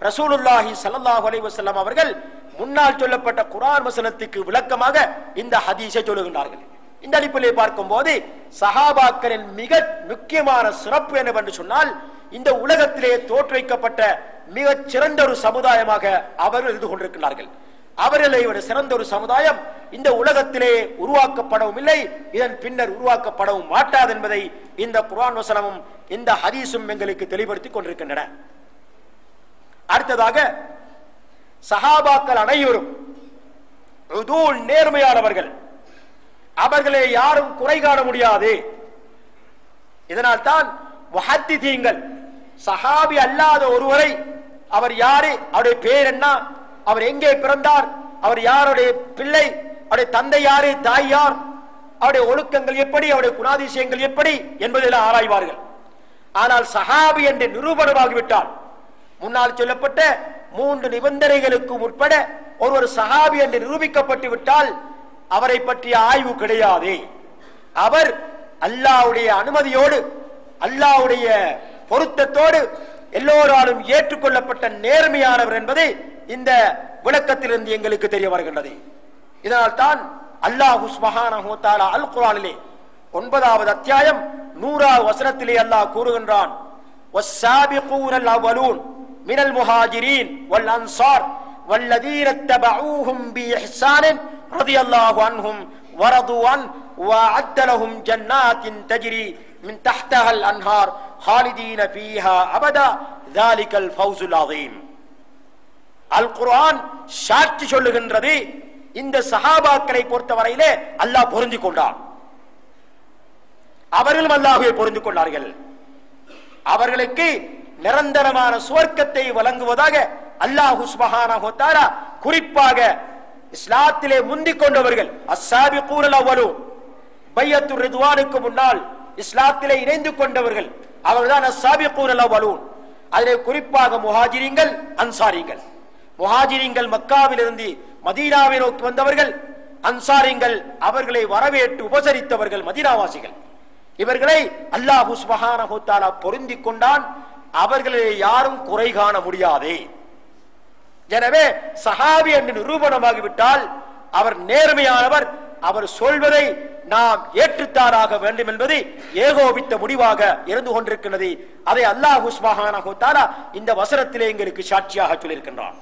ரசூலுல்லாஹி ஸல்லல்லாஹு அலைஹி வஸல்லம் அவர்கள் முன்னால் சொல்லப்பட்ட குர்ஆன் வசனத்துக்கு விளக்கமாக இந்த ஹதீஸை சொல்லுகின்றார்கள். இந்த அடிப்படையில் பார்க்கும் போது சஹாபாக்களின் மிக முக்கியமான சிறப்பு என்னவென்று சொன்னால், இந்த உலகத்திலே தோற்றுவிக்கப்பட்ட மிகச் சிறந்த ஒரு சமுதாயமாக அவர்கள் இருந்து கொண்டிருக்கிறார்கள். அவர்களை விட சிறந்த ஒரு சமுதாயம் இந்த உலகத்திலே உருவாக்கப்படவும் இல்லை, இதன் பின்னர் உருவாக்கப்படவும் மாட்டாது என்பதை இந்த குர்ஆன் வசனமும் இந்த ஹதீஸும் எங்களுக்கு தெளிவுபடுத்திக் கொண்டிருக்கின்றன. அடுத்ததாக, சஹாபாக்கள் அனைவரும் உதூல் நேர்மையானவர்கள், அவர்களை யாரும் குறை காண முடியாது. இதனால் தான் முஹத்திதீன்கள் சஹாபி அல்லாத ஒருவரை, அவர் யாரு, அவருடைய பேர் என்ன, அவர் எங்கே பிறந்தார், அவர் யாருடைய பிள்ளை, அவருடைய தந்தை யாரு, தாய் யார், அவருடைய ஒழுக்கங்கள் எப்படி, அவருடைய குணாதிசயங்கள் எப்படி என்பதில் ஆராய்வார்கள். ஆனால் சஹாபி என்று நிரூபணமாகிவிட்டால், முன்னால் சொல்லப்பட்ட 3 நிபந்தனைகளுக்கு உட்பட ஒருவர் சஹாபி என்று நிரூபிக்கப்பட்டு விட்டால் அவரை பற்றிய ஆய்வு கிடையாது. அவர் அல்லாஹ்வுடைய அனுமதியோடு, அல்லாஹ்வுடைய பொருத்தத்தோடு எல்லோராலும் ஏற்றுக்கொள்ளப்பட்ட நேர்மையானவர் என்பது இந்த விளக்கத்திலிருந்து எங்களுக்கு தெரிய வருகின்றது. இதனால் தான் அல்லாஹ் சுப்ஹானஹு வ தஆலா அல் குர்ஆனிலே 9வது அத்தியாயம் 100வது வசனத்திலே அல்லாஹ் கூறுகின்றான், வஸ்ஸாபிகூனல் அவ்வலூன் மினல் முஹாஜிரீன் வல் அன்சார் வல்லதீன தபஊஹும் பிஇஹ்சானின் ரலியல்லாஹு அன்ஹும் வரது அன் வஅத்த லஹும் ஜன்னாத்தின் தஜ்ரி மின் தஹ்தஹல் அன்ஹார் ஹாலிதீன ஃபீஹா அபதா ذلكல் ஃபௌஸுல் அஸீம். அல் குர்ஆன் சாட்சி சொல்லுகின்றது, இந்த சஹாபாக்களை பொறுத்தவரையிலே அல்லாஹ் பொருந்திக் கொண்டான். அவர்களும் அல்லாஹ்வை பொருந்திக் கொண்டார்கள். அவர்களுக்கு நிரந்தரமான சுவர்க்கத்தை வழங்குவதாக அல்லாஹ் சுப்ஹானஹு வ தஆலா குறிப்பாக இஸ்லாத்திலே முந்திக் கொண்டவர்கள் அஸ்ஸாபிகூனல் அவ்வலூன், பைஅத்துர் ரிதுவானுக்கு முன்னால் இஸ்லாத்திலே இணைந்து கொண்டவர்கள் அவர்கள்தான் அஸ்ஸாபிகூனல் அவ்வலூன். அதிலே குறிப்பாக முஹாஜிரீன்கள், அன்சாரிகள். முஹாஜிரீன்கள் மக்காவிலிருந்து மதீனாவை நோக்கி வந்தவர்கள், அன்சாரிகள் அவர்களை வரவேற்று உபசரித்தவர்கள் மதீனாவாசிகள். இவர்களை அல்லாஹ் சுப்ஹானஹு வ தஆலா பொருந்திக் கொண்டான். அவர்களை யாரும் குறை காண முடியாது. எனவே சஹாபி என்று நிரூபணமாகிவிட்டால் அவர் நேர்மையானவர், அவர் சொல்வதை நாம் ஏற்றுத்தாராக வேண்டும் என்பது ஏகோபித்த முடிவாக இருந்து கொண்டிருக்கிறது. அதை அல்லாஹ் சுப்ஹானஹு வ தஆலா இந்த வசனத்திலே எங்களுக்கு சாட்சியாக சொல்லியிருக்கின்றான்.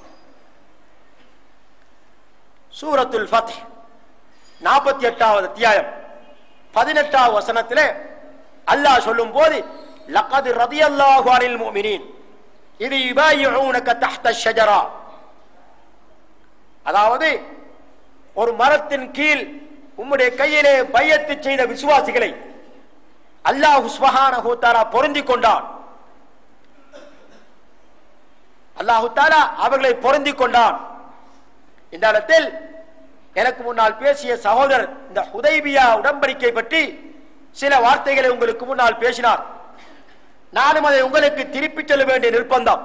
சூரத்துல் ஃபத்ஹ் 48வது அத்தியாயம் 18வது வசனத்திலே அல்லாஹ் சொல்லும் போது, லகத் ரதியல்லாஹு அனில் முஃமினீன் இத யுபாயிஊனக தஹ்த ஷஜரா, அதாவது ஒரு மரத்தின் கீழ் உம்முடைய கையிலே பையத்து செய்த விசுவாசிகளை அல்லாஹ் சுப்ஹானஹு வ தஆலா பொருந்திக் கொண்டான். அல்லாஹ் தஆலா அவர்களை பொருந்திக் கொண்டான். இந்த இடத்தில் எனக்கு முன்னால் பேசிய சகோதரர் இந்த ஹுதைபியா உடன்படிக்கை பற்றி சில வார்த்தைகளை உங்களுக்கு முன்னால் பேசினார். நானும் அதை உங்களுக்கு திருப்பிச் சொல்ல வேண்டிய நிர்பந்தம்.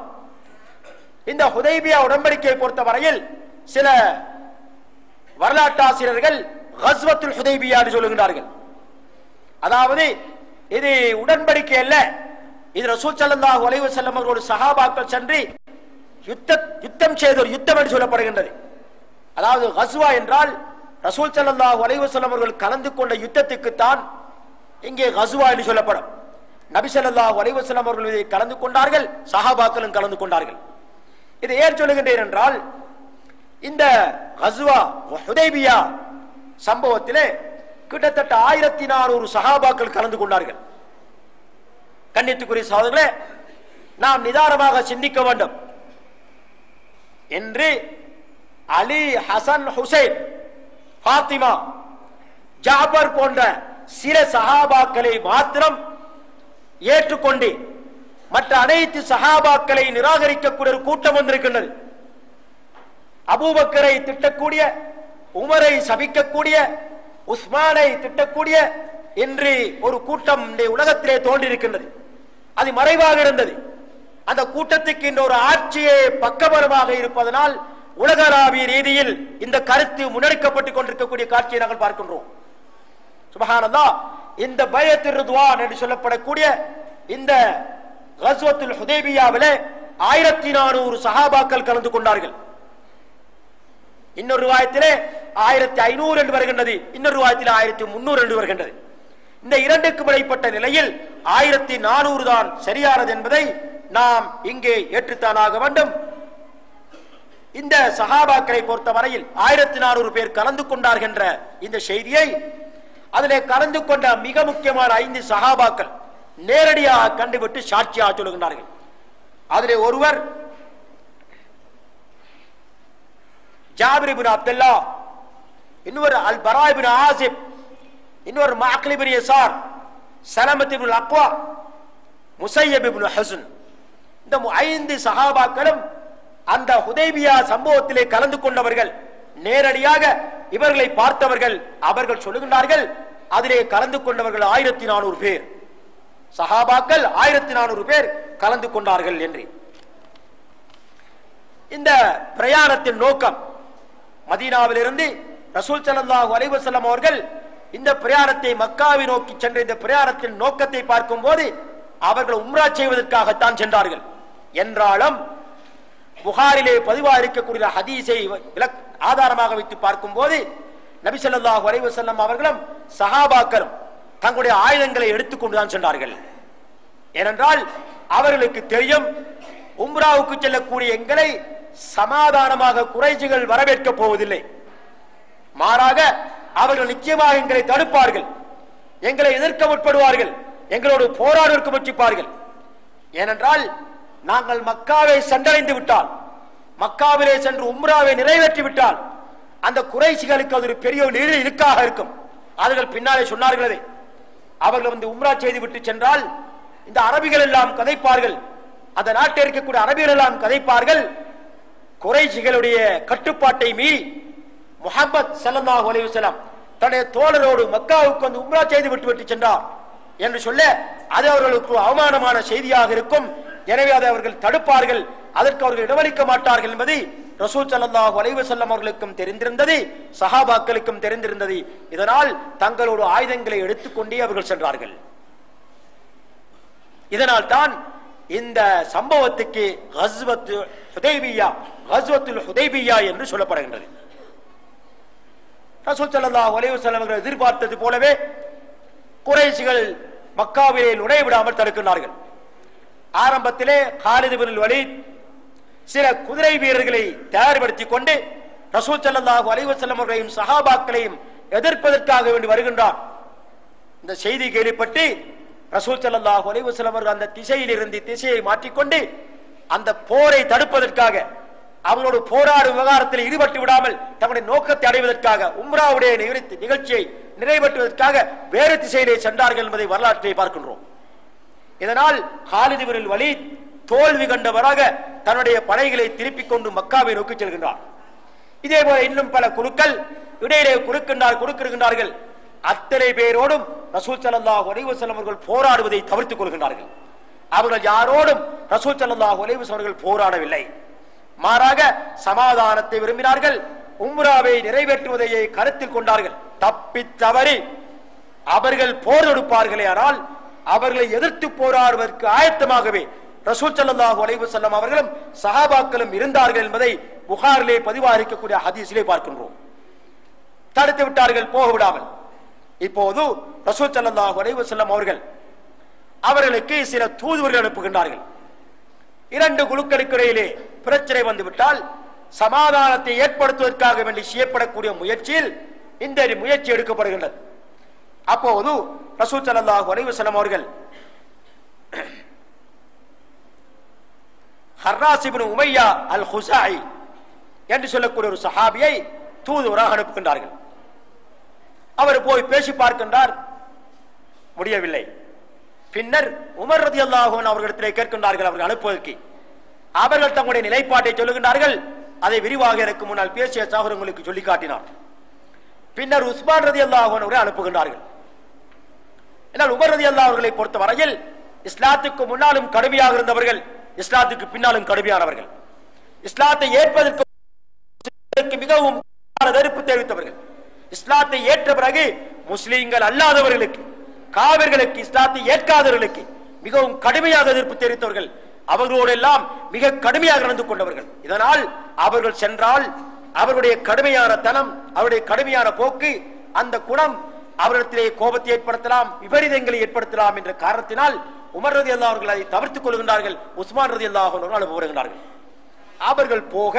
இந்த ஹுதைபியா உடன்படிக்கையை பொறுத்தவரையில் சில வரலாற்றாசிரியர்கள் கஸ்வத்துல் ஹுதைபியா என்று சொல்லுகிறார்கள். அதாவது இது உடன்படிக்கை அல்ல, இது ரசூல் ஸல்லல்லாஹு அலைஹி வஸல்லம் அவர்களோடு சஹாபாக்கள் சென்று யுத்தம் செய்த ஒரு யுத்தம் என்று சொல்லப்படுகின்றது. அதாவது கஸ்வா என்றால் ரசூல் ஸல்லல்லாஹு அலைஹி வஸல்லம் அவர்கள் கலந்து கொண்ட யுத்தத்துக்கு தான் இங்கே கஸ்வா என்று சொல்லப்படும். நபி ஸல்லல்லாஹு அலைஹி வஸல்லம் அவர்கள் இதை கலந்து கொண்டார்கள், சஹாபாக்களும் கலந்து கொண்டார்கள். இதை ஏன் சொல்லுகின்றேன் என்றால், இந்த கஸ்வா ஹுதைபியா சம்பவத்திலே கிட்டத்தட்ட 1400 சஹாபாக்கள் கலந்து கொண்டார்கள். கண்ணியத்துக்குரிய சகோதரர்களே, நாம் நிதானமாக சிந்திக்க வேண்டும் என்று அலி, ஹசன், ஹுசைன், ஃபாத்திமா, ஜாபர் போன்ற சில சஹாபாக்களை மாத்திரம் ஏற்றுக்கொண்டு மற்ற அனைத்து சஹாபாக்களை நிராகரிக்கக்கூடிய ஒரு கூட்டம் வந்திருக்கின்றது. அபூபக்கரை திட்டக்கூடிய, உமரை சபிக்கக்கூடிய, உஸ்மானை திட்டக்கூடிய என்று ஒரு கூட்டம் இந்த உலகத்திலே தோன்றியிருக்கின்றது. அது மறைவாக இருந்தது. அந்த கூட்டத்துக்கு இந்த ஒரு ஆட்சியே பக்கபலமாக இருப்பதனால் உலகளாவிய ரீதியில் இந்த கருத்து முன்னெடுக்கப்பட்டுக் கொண்டிருக்கக்கூடிய காட்சியை நாங்கள் பார்க்கின்றோம். சுப்ஹானல்லாஹ். இந்த பைஅத்துர் ரிதுவான் என்று சொல்லப்படக்கூடிய இந்த கஸ்வத்துல் ஹுதைபியாவிலே 1400 சஹாபாக்கள் கலந்து கொண்டார்கள். இன்னொரு ரிவாயத்திலே 1500 என்று வருகின்றது, இன்னொரு ரிவாயத்திலே 1300 என்று வருகின்றது. இந்த இரண்டுக்கும் இடைப்பட்ட நிலையில் 1400 தான் சரியானது என்பதை நாம் இங்கே ஏற்றுத்தானாக வேண்டும். இந்த சஹாபாக்களை பொறுத்தவரையில் 1400 பேர் கலந்து கொண்டார்கள் என்ற இந்த செய்தியை அதிலே கலந்து கொண்ட மிக முக்கியமான 5 சஹாபாக்கள் நேரடியாக கண்டுவிட்டு சாட்சியாக சொல்லுகின்றார்கள். அதிலே ஒருவர் ஜாபிர் இப்னு அப்துல்லா, இன்னொரு அல் பரா இப்னு ஆசிப், இன்னொரு மஅக்ல் இப்னு யஸார், சலமத் இப்னு அக்வா, முஸையப் இப்னு ஹுஸ்ன். இந்த 5 சஹாபாக்களும் அந்த ஹுதைபியா சம்பவத்திலே கலந்து கொண்டவர்கள், நேரடியாக இவர்களை பார்த்தவர்கள். அவர்கள் சொல்லுகின்றார்கள், அதிலே கலந்து கொண்டவர்கள் 1400 பேர், சஹாபாக்கள் 1400 பேர் கலந்து கொண்டார்கள் என்று. இந்த பிரயாணத்தின் நோக்கம், மதீனாவிலிருந்து ரசூல் ஸல்லல்லாஹு அலைஹி வஸல்லம் அவர்கள் இந்த பிரயாணத்தை மக்காவை நோக்கி சென்ற இந்த பிரயாணத்தின் நோக்கத்தை பார்க்கும் போது அவர்கள் உம்ரா செய்வதற்காகத்தான் சென்றார்கள் என்றாலும் புகாரிலே பதிவாக இருக்கக்கூடிய ஹதீஸை ஆதாரமாக வைத்து பார்க்கும் போது நபி ஸல்லல்லாஹு அலைஹி வஸல்லம் அவர்களும் சஹாபாக்களும் தங்களுடைய ஆயுதங்களை எடுத்துக்கொண்டுதான் சென்றார்கள். ஏனென்றால் அவர்களுக்கு தெரியும், உம்ராவுக்கு செல்லக்கூடிய எங்களை சமாதானமாக குறைஷிகள் வரவேற்கப் போவதில்லை. மாறாக அவர்கள் நிச்சயமாக எங்களை தடுப்பார்கள், எங்களை எதிர்க்க முற்படுவார்கள், எங்களோடு போராடுவதற்கு முயற்சிப்பார்கள். ஏனென்றால் நாங்கள் மக்காவை சென்றடைந்து விட்டால், மக்காவிலே சென்று உம்ராவை நிறைவேற்றி விட்டால் அந்த குறைஷிகளுக்கு அது ஒரு பெரிய இழுக்காக இருக்கும். அவர்கள் பின்னாலே சொன்னார்களே, அவர்கள் வந்து உம்ரா செய்து விட்டு சென்றால் இந்த அரபிகள் எல்லாம் கதைப்பார்கள், அந்த நாட்டில் இருக்கக்கூடிய அரபிகள் எல்லாம் கதைப்பார்கள், குறைஷிகளுடைய கட்டுப்பாட்டை மீறி முஹம்மது ஸல்லல்லாஹு அலைஹி வஸல்லம் தன்னுடைய தோழரோடு மக்காவுக்கு வந்து உம்ரா செய்து விட்டு சென்றார் என்று சொல்ல அது அவர்களுக்கு அவமானமான செய்தியாக இருக்கும். எனவே அதை அவர்கள் தடுப்பார்கள், அதற்கு அவர்கள் இடமளிக்க மாட்டார்கள் என்பது ரசூல் ஸல்லல்லாஹு அலைஹி வஸல்லம் அவர்களுக்கும் தெரிந்திருந்தது, சஹாபாக்களுக்கும் தெரிந்திருந்தது. இதனால் தங்களோட ஆயுதங்களை எடுத்துக்கொண்டே அவர்கள் சென்றார்கள். இதனால் தான் இந்த சம்பவத்துக்கு கஸ்வத்துல் ஹுதைபியா என்று சொல்லப்படுகின்றது. ரசூல் ஸல்லல்லாஹு அலைஹி வஸல்லம் அவர்கள் எதிர்பார்த்தது போலவே குறைஷிகள் மக்காவிலே நுழைவிடாமல் தடுக்கின்றார்கள். ஆரம்பத்திலே காலித் இப்னு வலீத் சில குதிரை வீரர்களை தயார்படுத்திக் கொண்டு ரசூல் ஸல்லல்லாஹு அலைஹி வஸல்லம் அவர்களையும் சஹாபாக்களையும் எதிர்ப்பதற்காக வேண்டி வருகின்றார். இந்த செய்தி கேள்விப்பட்டு ரசூல் ஸல்லல்லாஹு அலைஹி வஸல்லம் அவர்கள் அந்த திசையிலிருந்து திசையை மாற்றிக்கொண்டு அந்த போரை தடுப்பதற்காக, அவர்களோடு போராடும் விவகாரத்தில் ஈடுபட்டு விடாமல் தங்களுடைய நோக்கத்தை அடைவதற்காக, உம்ராவுடைய நிகழ்ச்சியை நிறைவேற்றுவதற்காக வேறு திசையிலே சென்றார்கள் என்பதை வரலாற்றை பார்க்கின்றோம். இதனால் காலித் இப்னு வலீத் தோல்வி கண்டவராக தன்னுடைய படைகளை திருப்பிக் கொண்டு மக்காவை நோக்கி செல்கின்றார். இதே போல இன்னும் பல குழுக்கள் இடையிலே குறுக்கிடுகின்றார்கள். அத்தனை பேரோடும் ரசூல் ஸல்லல்லாஹு அலைஹி வஸல்லம் அவர்கள் போராடுவதை தவிர்த்துக் கொள்கின்றார்கள். அவர்கள் யாரோடும் ரசூல் ஸல்லல்லாஹு அலைஹி வஸல்லம் அவர்கள் போராடவில்லை, மாறாக சமாதானத்தை விரும்பினார்கள், உம்ராவை நிறைவேற்றுவதையே கருத்தில் கொண்டார்கள். தப்பி தவறி அவர்கள் போர் தொடுப்பார்களே, ஆனால் அவர்களை எதிர்த்து போராடுவதற்கு ஆயத்தமாகவே ரசூல் ஸல்லல்லாஹு அலைஹி வஸல்லம் அவர்களும் சஹாபாக்களும் இருந்தார்கள் என்பதை புகாரிலே பதிவாக இருக்கக்கூடிய ஹதீஸிலே பார்க்கின்றோம். தடுத்து விட்டார்கள், போக விடாமல். இப்போது ரசூல் ஸல்லல்லாஹு அலைஹி வஸல்லம் அவர்களுக்கு சில தூதுவர்கள் அனுப்புகின்றார்கள். 2 குழுக்களுக்கு இடையிலே பிரச்சனை வந்துவிட்டால் சமாதானத்தை ஏற்படுத்துவதற்காக வேண்டி செய்யப்படக்கூடிய முயற்சியில் இந்த முயற்சி எடுக்கப்படுகின்றது. அப்போது ரசூல் ஸல்லல்லாஹு அலைஹி வஸல்லம் அவர்கள் ஹர்ராஸ் இப்னு உமையா அல் குஸாஇ என்று சொல்லக்கூடிய ஒரு சஹாபியை தூதுவராக அனுப்புகின்றார்கள். அவர் போய் பேசி பார்க்கின்றார், முடியவில்லை. பின்னர் உமர் ரலியல்லாஹு அன்ஹு அவர்களிடத்திலே கேட்கின்றார்கள் அவர்கள் அனுப்புவதற்கு. அவர்கள் தங்களுடைய நிலைப்பாட்டை சொல்லுகின்றார்கள். அதை விரிவாக எனக்கு முன்னால் பேசிய சகோதரங்களுக்கு சொல்லி காட்டினார். பின்னர் உஸ்மான் ரலியல்லாஹு அன்ஹு அவரை அனுப்புகின்றார்கள். என்னால் உமர் ரலியல்லாஹு அவர்களை பொறுத்த வரையில் இஸ்லாத்துக்கு முன்னாலும் கடுமையாக இருந்தவர்கள், இஸ்லாத்துக்கு பின்னாலும் கடுமையானவர்கள், இஸ்லாத்தை ஏற்பதற்கு மிகவும் வெறுப்பு தெரிவித்தவர்கள், இஸ்லாத்தை ஏற்ற பிறகு முஸ்லிம்கள் அல்லாதவர்களுக்கு, காவிர்களுக்கு, இஸ்லாத்தை ஏற்காதவர்களுக்கு மிகவும் கடுமையாக எதிர்ப்பு தெரிவித்தவர்கள், அவர்களோடு எல்லாம் மிக கடுமையாக நடந்து கொண்டவர்கள். இதனால் அவர்கள் சென்றால் அவர்களுடைய கடுமையான தனம், அவருடைய கடுமையான போக்கு, அந்த குணம் அவர்களிடத்திலே கோபத்தை ஏற்படுத்தலாம், விபரீதங்களை ஏற்படுத்தலாம் என்ற காரணத்தினால் உமர் ரலியல்லாஹு அவர்கள் அதை தவிர்த்துக் கொள்கின்றார்கள். உஸ்மான் ரலியல்லாஹு அவர்கள் அனுப்ப வருகின்றார்கள். அவர்கள் போக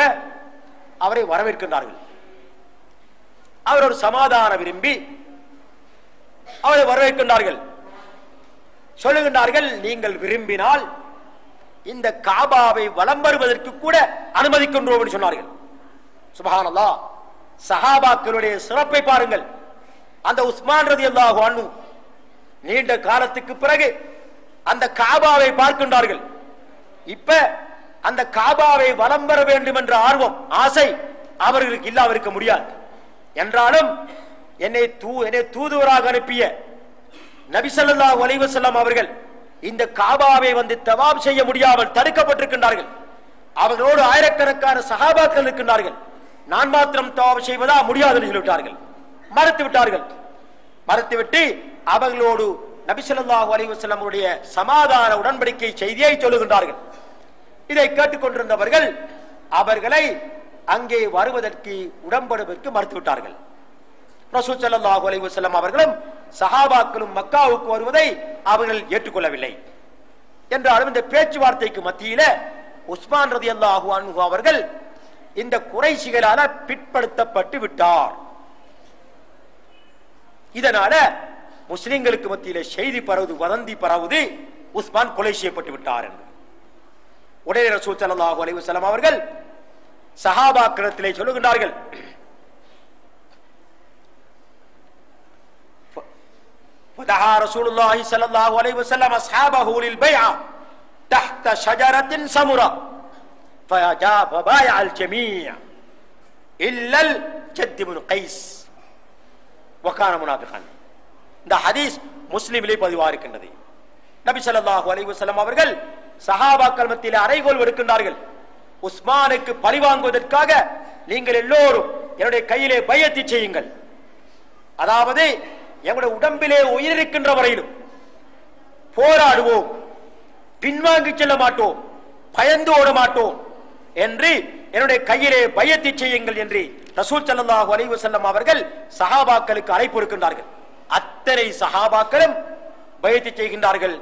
அவரை வரவேற்கின்றார்கள். அவர் ஒரு சமாதான விரும்பி அவரை வரவேற்கின்றார்கள். சொல்லுகின்றார்கள், நீங்கள் விரும்பினால் இந்த காபாவை வலம் வருவதற்கு கூட அனுமதிக்கின்றோம் என்று சொன்னார்கள். சுப்ஹானல்லாஹ், சஹாபாக்களுடைய சிறப்பை பாருங்கள். அந்த உஸ்மான் ரலியல்லாஹு அன்ஹு நீண்ட காலத்துக்கு பிறகு அந்த காபாவை பார்க்கின்றார்கள். இப்ப அந்த காபாவை வலம் வர வேண்டும் என்ற ஆர்வம், ஆசை அவர்களுக்கு இல்லாம இருக்க முடியாது. என்றாலும் என்னை தூதுவராக அனுப்பிய நபி ஸல்லல்லாஹு அலைஹி வஸல்லம் அவர்கள் இந்த காபாவை வந்து தவாப் செய்ய முடியாமல் தடுக்கப்பட்டிருக்கின்றார்கள். அவர்களோடு ஆயிரக்கணக்கான சஹாபாக்கள் இருக்கின்றார்கள். நான் மாத்திரம் தவாப் செய்வதா முடியாது என்று சொல்லிவிட்டார்கள், மறுத்து விட்டார்கள். மறுத்துவிட்டு அவர்களோடு நபி ஸல்லல்லாஹு அலைஹி வஸல்லம் அவருடைய சமாதான உடன்படிக்கை செய்தியை சொல்லுகின்றார்கள். இதை கேட்டுக்கொண்டிருந்தவர்கள் அவர்களை அங்கே வருவதற்கு உடன்படுவதற்கு மறுத்துவிட்டார்கள். ரசூல் ஸல்லல்லாஹு அலைஹி வஸல்லம் அவர்களும் சஹாபாக்களும் மக்காவுக்கு வருவதை அவர்கள் ஏற்றுக்கொள்ளவில்லை. என்றாலும் இந்த பேச்சுவார்த்தைக்கு மத்தியில உஸ்மான் ரலியல்லாஹு அன்ஹு அவர்கள் இந்த குறைஷிகளால பிற்படுத்தப்பட்டு விட்டார். இதனால முஸ்லிம்களுக்கு மத்தியில செய்தி பரவுது, வதந்தி பரவுது, உஸ்மான் கொலை செய்யப்பட்டு விட்டார் என்று. உடனே ரசூல் ஸல்லல்லாஹு அலைஹி வஸல்லம் அவர்கள் சஹாபாக்களிடத்திலே சொல்லுகின்றார்கள், ஃபதஹா ரசூலுல்லாஹி ஸல்லல்லாஹு அலைஹி வஸல்லம் அஸ்ஹாபஹு லில்பைஅ தஹ்த ஷஜரத்தின் ஸமுரா ஃபபாயஅ அல்-ஜமீஅ இல்லல் ஜத் இப்னு கைஸ் வகான முனாஃபிகன். இந்த ஹதீஸ் முஸ்லிமிலே பதிவாக இருக்கின்றது. நபி ஸல்லல்லாஹு அலைஹி வஸல்லம் அவர்கள் சஹாபாக்கள் மத்தியிலே அறைகோல் விடுக்கின்றார்கள். உஸ்மானுக்கு பழி வாங்குவதற்காக நீங்கள் எல்லோரும் என்னுடைய கையிலே பையத்தி செய்யுங்கள், அதாவது எங்களுடைய உடம்பிலே உயிர் இருக்கின்ற வரையிலும் போராடுவோம், பின்வாங்கி செல்ல மாட்டோம், பயந்து ஓட மாட்டோம் என்று என்னுடைய கையிலே பையத்தி செய்யுங்கள் என்று ரசூல் ஸல்லல்லாஹு அலைஹி வஸல்லம் அவர்கள் சஹாபாக்களுக்கு அழைப்பு விடுக்கின்றார்கள். அத்தனை சஹாபாக்களும் பையத்தி செய்கின்றார்கள்.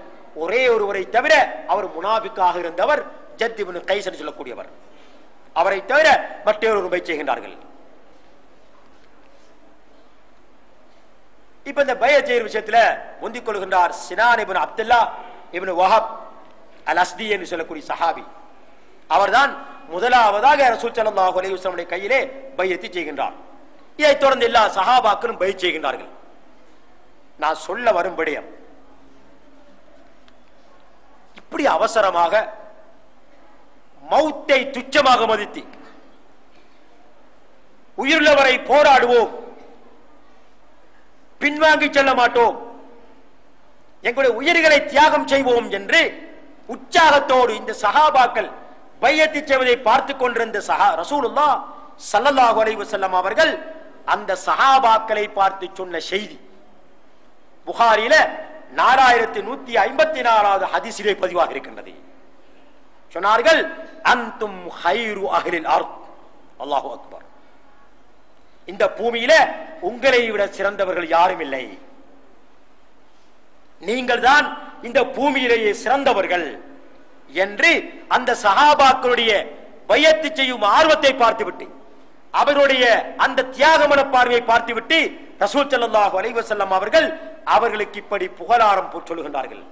ஒரே ஒருவரை தவிர, அவர் முனாஃபிக்காக இருந்தவர் ஜத் இப்னு கைஸ் என்று சொல்லக்கூடியவர். அவரை தவிர மற்றொரு பையத் செய்கின்றார்கள். இப்ப இந்த பையத் செய்கிற விஷயத்துல முந்திக் கொள்கின்றார் சினான் இப்னு அப்துல்லா இப்னு வஹப் அல் அஸ்தி என்று சொல்லக்கூடிய சஹாபி. அவர்தான் முதலாவதாக ரசூல் ஸல்லல்லாஹு அலைஹி வஸல்லம் கையிலே பையத்தி செய்கின்றார். இதைத் தொடர்ந்து எல்லா சஹாபாக்களும் பையத் செய்கின்றார்கள். நான் சொல்ல வரும் விடயம், இப்படி அவசரமாக மௌத்தை துச்சமாக மதித்து உயிருள்ளவரை போராடுவோம், பின்வாங்கி செல்ல மாட்டோம், எங்களுடைய உயிர்களை தியாகம் செய்வோம் என்று உற்சாகத்தோடு இந்த சஹாபாக்கள் பையத்தி செய்வதை பார்த்துக் கொண்டிருந்த ரசூலுல்லாஹ் ஸல்லல்லாஹு அலைஹி வஸல்லம் அவர்கள் அந்த சஹாபாக்களை பார்த்து சொன்ன செய்தி புகாரில 4154வது ஹதீஸிலே பதிவாக இருக்கின்றது. சொன்னார்கள், அன்தும் ஹைரு அஹ்லில் அர்த். அல்லாஹு அக்பர். இந்த பூமியில உங்களை விட சிறந்தவர்கள் யாரும் இல்லை, நீங்கள் தான் இந்த பூமியிலேயே சிறந்தவர்கள் என்று அந்த சஹாபாக்களுடைய பையத்து செய்யும் ஆர்வத்தை பார்த்துவிட்டு, அவர்களுடைய அந்த தியாக மனப்பார்வையை பார்த்துவிட்டு ரசூல் ஸல்லல்லாஹு அலைஹி வஸல்லம் அவர்கள் அவர்களுக்கு இப்படி புகழாரம் சொல்லுகின்றார்கள்.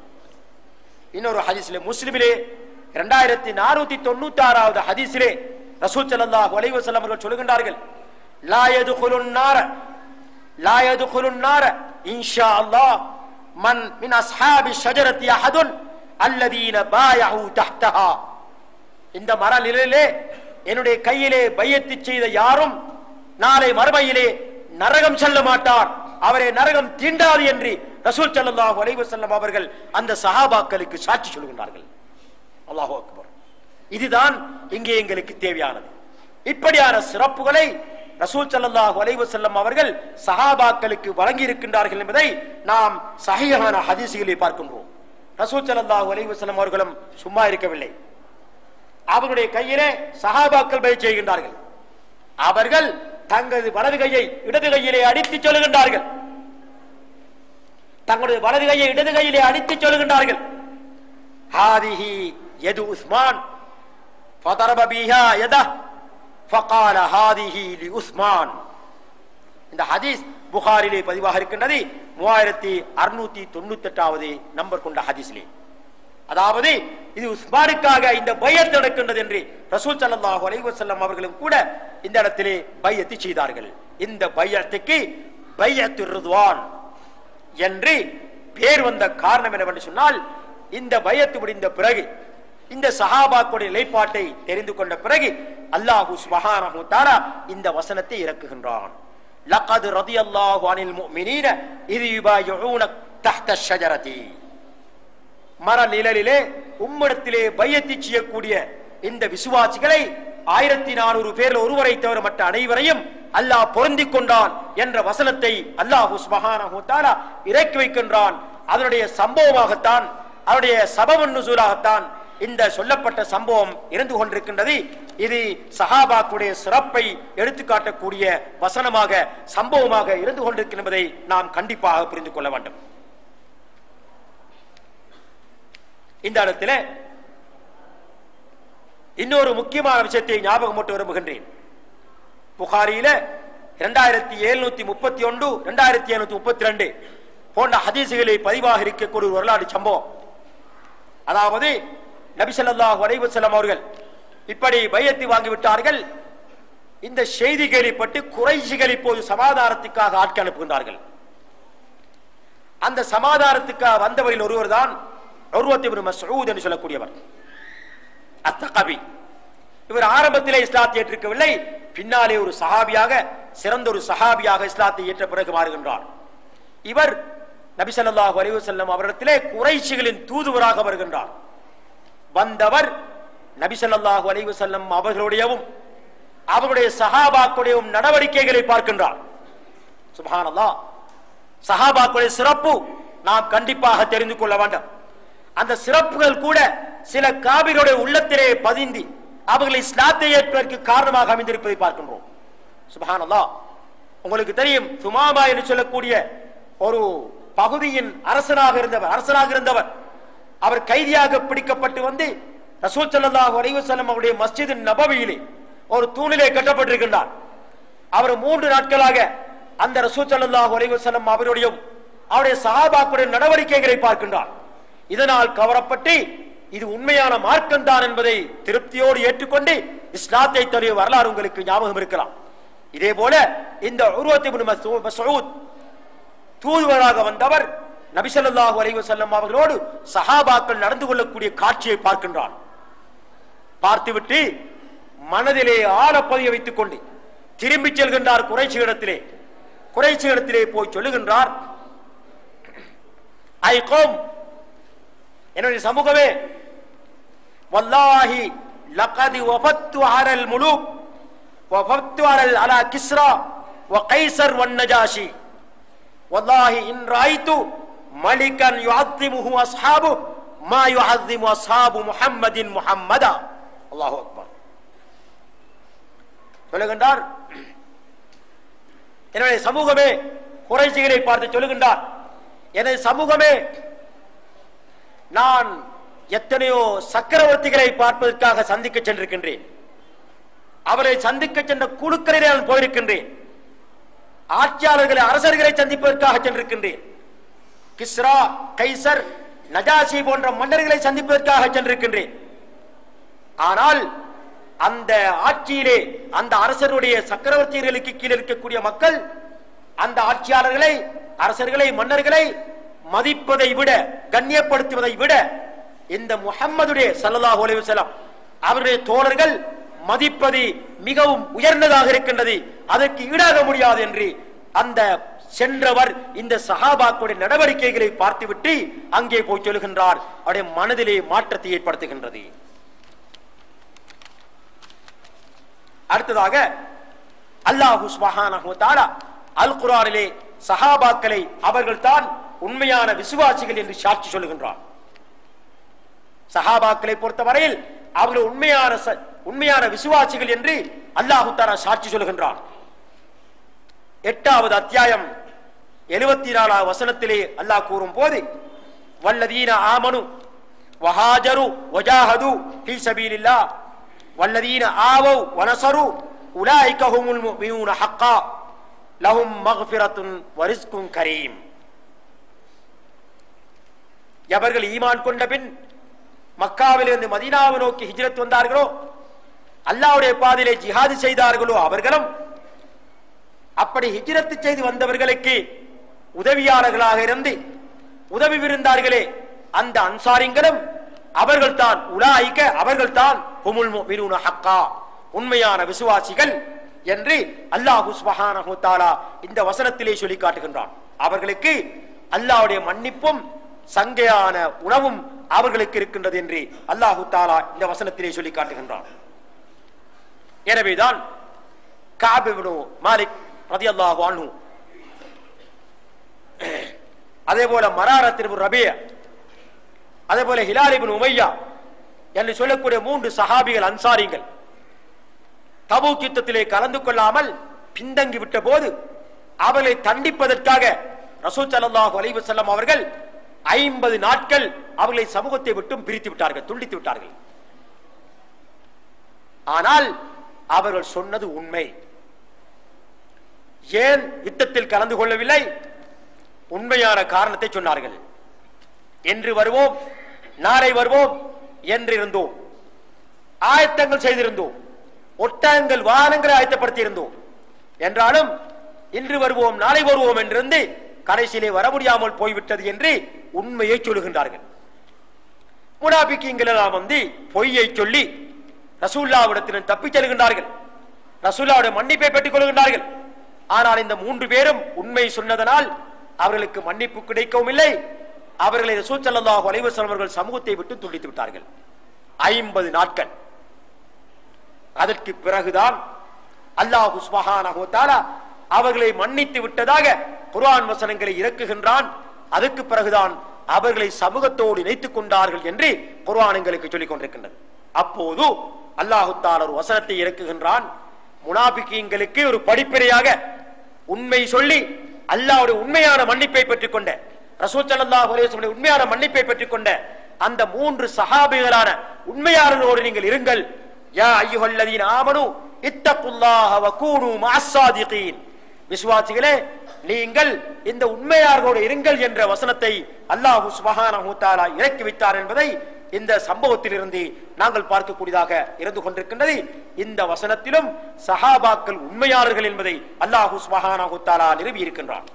இன்னொரு ஹதீஸிலே, முஸ்லிமிலே 2496வது ஹதீஸிலே ரசூல் ஸல்லல்லாஹு அலைஹி வஸல்லம் அவர்கள் சொல்லுகின்றார்கள், லா யதுகுலுன் நார இன்ஷா அல்லாஹ் மன் மின் அஸ்ஹாபி ஷஜரத்தி அஹதுன் அல்லதீன பாயஹு தஹ்தஹா. இந்த மர நிழலிலே என்னுடைய கையிலே பையத்து செய்த யாரும் நாளை மறுமையிலே நரகம் செல்ல மாட்டார், அவரை நரகம் தீண்டாது என்று ரசூல் ஸல்லல்லாஹு அலைஹி வஸல்லம் அவர்கள் அந்த சஹாபாக்களுக்கு சாட்சி சொல்கின்றார்கள். அல்லாஹு அக்பர். இதுதான் இங்கே எங்களுக்கு தேவையானது. இப்படியான சிறப்புகளை ரசூல் ஸல்லல்லாஹு அலைஹி வஸல்லம் அவர்கள் சஹாபாக்களுக்கு வழங்கி இருக்கின்றார்கள் என்பதை நாம் சஹீஹான ஹதீஸிலே பார்க்கின்றோம். ரசூல் ஸல்லல்லாஹு அலைஹி வஸல்லம் அவர்களும் சும்மா இருக்கவில்லை. அவருடைய கையிலே சஹாபாக்கள் பைஅத் செய்கின்றார்கள். அவர்கள் தங்களது வலது கையை இடது கையிலே அடித்து சொல்லுகின்றார்கள். தங்களுடைய வலது கையை இடது கையிலே அடித்து சொல்லுகின்றார்கள், ஹாதிஹி யது உஸ்மான் ஃபதரப பிஹா யதஹ் ஃபகால ஹாதிஹி லி உஸ்மான். இந்த ஹதீஸ் புகாரிலே பதிவாக இருக்கின்றது. 3698வது நம்பர் கொண்ட ஹதீஸிலே. அதாவது இது உஸ்மானுக்காக இந்த பைஅத் நடக்கின்றது என்று ரசூல் ஸல்லல்லாஹு அலைஹி வஸல்லம் அவர்களும் கூட இந்த இடத்திலே பைஅத் செய்தார்கள். இந்த பைஅத்துக்கு பைஅத்துர் ரிதுவான் என்று பேர் வந்த காரணம் என்னவென்று சொன்னால், இந்த பைஅத் முடிந்த பிறகு, இந்த சஹாபாக்களுடைய நிலைப்பாட்டை தெரிந்து கொண்ட பிறகு அல்லாஹ் சுப்ஹானஹு வ தஆலா இந்த வசனத்தை இறக்குகின்றான். லகத் ரதியல்லாஹு அனில் முஃமினீன இத் யுபாயிஊன தஹ்த ஷஜரதி. மர நிழலிலே உம்மிடத்திலே பைஅத் செய்யக்கூடிய இந்த விசுவாசிகளை 1400 பேரில் ஒருவரை தவிர மற்ற அனைவரையும் அல்லாஹ் பொருந்திக் கொண்டான் என்ற வசனத்தை அல்லாஹ் சுப்ஹானஹு வ தஆலா இறக்கி வைக்கின்றான். அதனுடைய சம்பவமாகத்தான், அதனுடைய சபபுன் நுசூலாகத்தான் இந்த சொல்லப்பட்ட சம்பவம் இருந்து கொண்டிருக்கின்றது. இது சஹாபாக்களுடைய சிறப்பை எடுத்துக்காட்டக்கூடிய வசனமாக, சம்பவமாக இருந்து கொண்டிருக்கின்ற என்பதை நாம் கண்டிப்பாக புரிந்து கொள்ள வேண்டும். இந்த இடத்துல இன்னொரு முக்கியமான விஷயத்தை ஞாபகம் போட்டு விரும்புகின்றேன். புகாரியில 2731 2732 போன்ற ஹதீசுகளை பதிவாக இருக்கக்கூடிய ஒரு வரலாறு சம்பவம். அதாவது நபி ஸல்லல்லாஹு அலைஹி வஸல்லம் அவர்கள் இப்படி பைஅத் வாங்கிவிட்டார்கள். இந்த செய்தி கேள்விப்பட்டு குறைஷிகள் இப்போது சமாதானத்துக்காக ஆட்கள் அனுப்புகின்றார்கள். அந்த சமாதானத்துக்காக வந்தவர்கள் ஒருவர் தான் உர்வத் இப்னு மஸ்ஊத் என்று சொல்லக்கூடியவர், அத்தகபி. இவர் ஆரம்பத்திலே இஸ்லாத்தை ஏற்றிருக்கவில்லை, பின்னாலே ஒரு சஹாபியாக, சிறந்த ஒரு சஹாபியாக இஸ்லாத்தை ஏற்ற பிறகு மாறுகின்றார். இவர் நபி ஸல்லல்லாஹு அலைஹி வஸல்லம் அவரிடத்திலே குறைஷிகளின் தூதுவராக வருகின்றார். வந்தவர் நபி ஸல்லல்லாஹு அலைஹி வஸல்லம் அவர்களுடையவும் அவருடைய சஹாபாக்களுடையவும் நடவடிக்கைகளை பார்க்கின்றார். சுப்ஹானல்லாஹ். சஹாபாக்களுடைய சிறப்பு நாம் கண்டிப்பாக தெரிந்து கொள்ள வேண்டும். அந்த சிறப்புகள் கூட சில காபிர்களுடைய உள்ளத்திலே பதிந்து அவர்களை இஸ்லாத்தை ஏற்பதற்கு காரணமாக அமைந்திருப்பதை பார்க்கின்றோம். சுப்ஹானல்லாஹ். உங்களுக்கு தெரியும், சுமாமா என்று சொல்லக்கூடிய ஒரு பகுதியின் அரசனாக இருந்தவர் அவர் கைதியாக பிடிக்கப்பட்டு வந்து ரசூல் ஸல்லல்லாஹு அலைஹி வஸல்லம் அவருடைய மஸ்ஜித் நபவியிலே ஒரு தூணிலே கட்டப்பட்டிருக்கின்றார். அவர் 3 நாட்களாக அந்த ரசூல் ஸல்லல்லாஹு அலைஹி வஸல்லம் அவருடைய சஹாபாக்களுடைய நடவடிக்கைகளை பார்க்கின்றார். இதனால் கவரப்பட்டு இது உண்மையான மார்க்கம் தான் என்பதை திருப்தியோடு ஏற்றுக்கொண்டு இஸ்லாத்தை தழுவிய வரலாறு உங்களுக்கு ஞாபகம் இருக்கலாம். இதே போல இந்த உர்வத் இப்னு மஸ்ஊத் தூதுவராக வந்தவர் நபி ஸல்லல்லாஹு அலைஹி வஸல்லம் அவர்களோடு சஹாபாக்கள் நடந்து கொள்ளக்கூடிய காட்சியை பார்க்கின்றார். பார்த்துவிட்டு மனதிலே ஆழ பதிய வைத்துக் கொண்டு திரும்பி செல்கின்றார் குறைஷிகளிடத்திலே போய் சொல்லுகின்றார், ஐ கௌம், என்னுடைய சமூகமே, வல்லாஹி லகத் வஃபத்து அலல் முலூக் வஃபத்து அலா கிஸ்ரா வ கைஸர் வன் நஜாஷி வல்லாஹி இன் ராய்து மலிகன் யுஅத்திமுஹு அஸ்ஹாபு மா யுஅத்திமு அஸ்ஹாபு முஹம்மதின் முஹம்மதா. அல்லாஹு அக்பர். சொல்லுகின்றார், என்னுடைய சமூகமே, குறைஷிகளை பார்த்து சொல்லுகின்றார், எனது சமூகமே, நான் எத்தனையோ சக்கரவர்த்திகளை பார்ப்பதற்காக சந்திக்க சென்றிருக்கின்றேன். அவரை சந்திக்க சென்ற குழுக்களிலே நான் போயிருக்கின்றேன். ஆட்சியாளர்களை, அரசர்களை சந்திப்பதற்காக சென்றிருக்கின்றேன். கிஸ்ரா, கைசர், நஜாசி போன்ற மன்னர்களை சந்திப்பதற்காக சென்றிருக்கின்றேன். ஆனால் அந்த ஆட்சியிலே அந்த அரசருடைய சக்கரவர்த்திகளுக்கு கீழே இருக்கக்கூடிய மக்கள் அந்த ஆட்சியாளர்களை, அரசர்களை, மன்னர்களை மதிப்பதை விட, கண்ணியப்படுத்துவதை விட இந்த முஹம்மதுடைய ஸல்லல்லாஹு அலைஹி வஸல்லம் அவருடைய தோழர்கள் மதிப்பது மிகவும் உயர்ந்ததாக இருக்கின்றது, அதற்கு ஈடாக முடியாது என்று அந்த சென்றவர் இந்த சஹாபாக்களுடைய நடவடிக்கைகளை பார்த்துவிட்டு அங்கே போய் சொல்கின்றார். அவருடைய மனதிலே மாற்றத்தை ஏற்படுத்துகின்றது. அடுத்ததாக அல்லாஹ் சுப்ஹானஹு வ தஆலா அல் குர்ஆனிலே சஹாபாக்களை அவர்கள் தான் உண்மையான விசுவாசிகள் என்று சாட்சி சொல்லுகின்றார். சஹாபாக்களை பொறுத்தவரையில் அவர்கள் உண்மையான விசுவாசிகள் என்று அல்லாஹ் தஆலா சாட்சி சொல்லுகின்றார். 8வது அத்தியாயம் 74வது வசனத்திலே அல்லாஹ் கூறும் போது, வல்லதீன ஆமனு வஹாஜரு வஜாஹது ஃபீ ஸபீலில்லாஹ் வல்லதீன ஆவௌ வனஸரு உலாயிக ஹுமுல் முஃமினூன ஹக்கா லஹும் மக்ஃபிரத்துன் வரிஸ்குன் கரீம். எவர்கள் ஈமான் கொண்ட பின் மக்காவிலிருந்து மதீனாவை நோக்கி ஹிஜ்ரத் வந்தார்களோ, அல்லாஹ்வுடைய பாதையிலே ஜிஹாது செய்தார்களோ, அவர்களும் அப்படி ஹிஜ்ரத் செய்து வந்தவர்களுக்கு உதவியாளர்களாக இருந்து உதவி விருந்தார்களே அந்த அன்சாரிங்களும் அவர்கள் தான் உலாயிக, அவர்கள் தான் ஹுமுல் முஃமினூன ஹக்கா, உண்மையான விசுவாசிகள் என்று அல்லாஹ் சுப்ஹானஹு வ தஆலா இந்த வசனத்திலே சொல்லி காட்டுகின்றான். அவர்களுக்கு அல்லாஹ்வுடைய மன்னிப்பும் சங்கையான உணவும் அவர்களுக்கு இருக்கின்றது என்று அல்லாஹு தஆலா இந்த வசனத்திலே சொல்லி காட்டுகின்றான். எனவேதான் கஅப் இப்னு மாலிக் ரலியல்லாஹு அன்ஹு, அதேபோல மராரத் இப்னு ரபியா, அதேபோல ஹிலால் இப்னு உமையா என்று சொல்லக்கூடிய 3 சஹாபிகள் அன்சாரிகள் தபூக் யுத்தத்திலே கலந்து கொள்ளாமல் பின்தங்கி விட்ட போது அவர்களை தண்டிப்பதற்காக ரசூல் ஸல்லல்லாஹு அலைஹி வஸல்லம் அவர்கள் 50 நாட்கள் அவர்களை சமூகத்தை விட்டும் பிரித்து விட்டார்கள், துண்டித்து விட்டார்கள். ஆனால் அவர்கள் சொன்னது உண்மை. ஏன் யுத்தத்தில் கலந்து கொள்ளவில்லை? உண்மையான காரணத்தை சொன்னார்கள். என்று வருவோம், நாளை வருவோம் என்றிருந்தோம், ஆயத்தங்கள் செய்திருந்தோம், ஒட்டகங்கள் வாகனங்களை ஆயத்தப்படுத்தி இருந்தோம். என்றாலும் இன்று வருவோம் நாளை வருவோம் என்றிருந்து கடைசியிலே வர முடியாமல் போய்விட்டது என்று உண்மையை சொல்லுகின்றார்கள். முனாபிக்கீங்கள் எல்லாம் வந்து பொய்யை சொல்லி ரசூலுல்லாஹ்விடத்தில் தப்பிச் செல்கின்றார்கள், ரசூலுல்லாஹ்வுடைய மன்னிப்பை பெற்றுக் கொள்கின்றார்கள். ஆனால் இந்த 3 பேரும் உண்மை சொன்னதனால் அவர்களுக்கு மன்னிப்பு கிடைக்கவும் இல்லை. அவர்களை ரசூல் ஸல்லல்லாஹு அலைஹி வஸல்லம் அவர்கள் சமூகத்தை விட்டு துண்டித்து விட்டார்கள் 50 நாட்கள். அதற்கு பிறகுதான் அல்லாஹ் சுப்ஹானஹு வ தஆலா அவர்களை மன்னித்து விட்டதாக குர்ஆன் வசனங்களை இறக்குகின்றான். அதற்கு பிறகுதான் அவர்களை சமூகத்தோடு இணைத்துக் கொண்டார்கள் என்று குர்ஆன் எங்களுக்கு சொல்லிக் கொண்டிருக்கின்றது. அப்போது அல்லாஹ் தஆலா ஒரு வசனத்தை இறக்குகின்றான். முனாபிக்கீங்களுக்கு ஒரு படிப்பினையாக உண்மை சொல்லி அல்லாஹ்வுடைய உண்மையான மன்னிப்பை பெற்றுக் கொண்ட, ரசூல் ஸல்லல்லாஹு அலைஹி வஸல்லம் உண்மையான மன்னிப்பை பெற்றுக் கொண்ட அந்த 3 சஹாபிகளான உண்மையாளர்களோடு நீங்கள் இருங்கள். யா அய்யுஹல்லதீன ஆமனு இத்தகுல்லாஹ வ கூனு மஅஸ்ஸாதிகீன், விசுவாசிகளே நீங்கள் இந்த உண்மையாளர்களோடு இருங்கள் என்ற வசனத்தை அல்லாஹ் சுப்ஹானஹு வ தஆலா இறக்கி வைத்தார் என்பதை இந்த சம்பவத்திலிருந்து நாங்கள் பார்க்கக்கூடியதாக இருந்து கொண்டிருக்கின்றது. இந்த வசனத்திலும் சஹாபாக்கள் உண்மையாளர்கள் என்பதை அல்லாஹ் சுப்ஹானஹு வ தஆலா நிரூபி இருக்கின்றார்.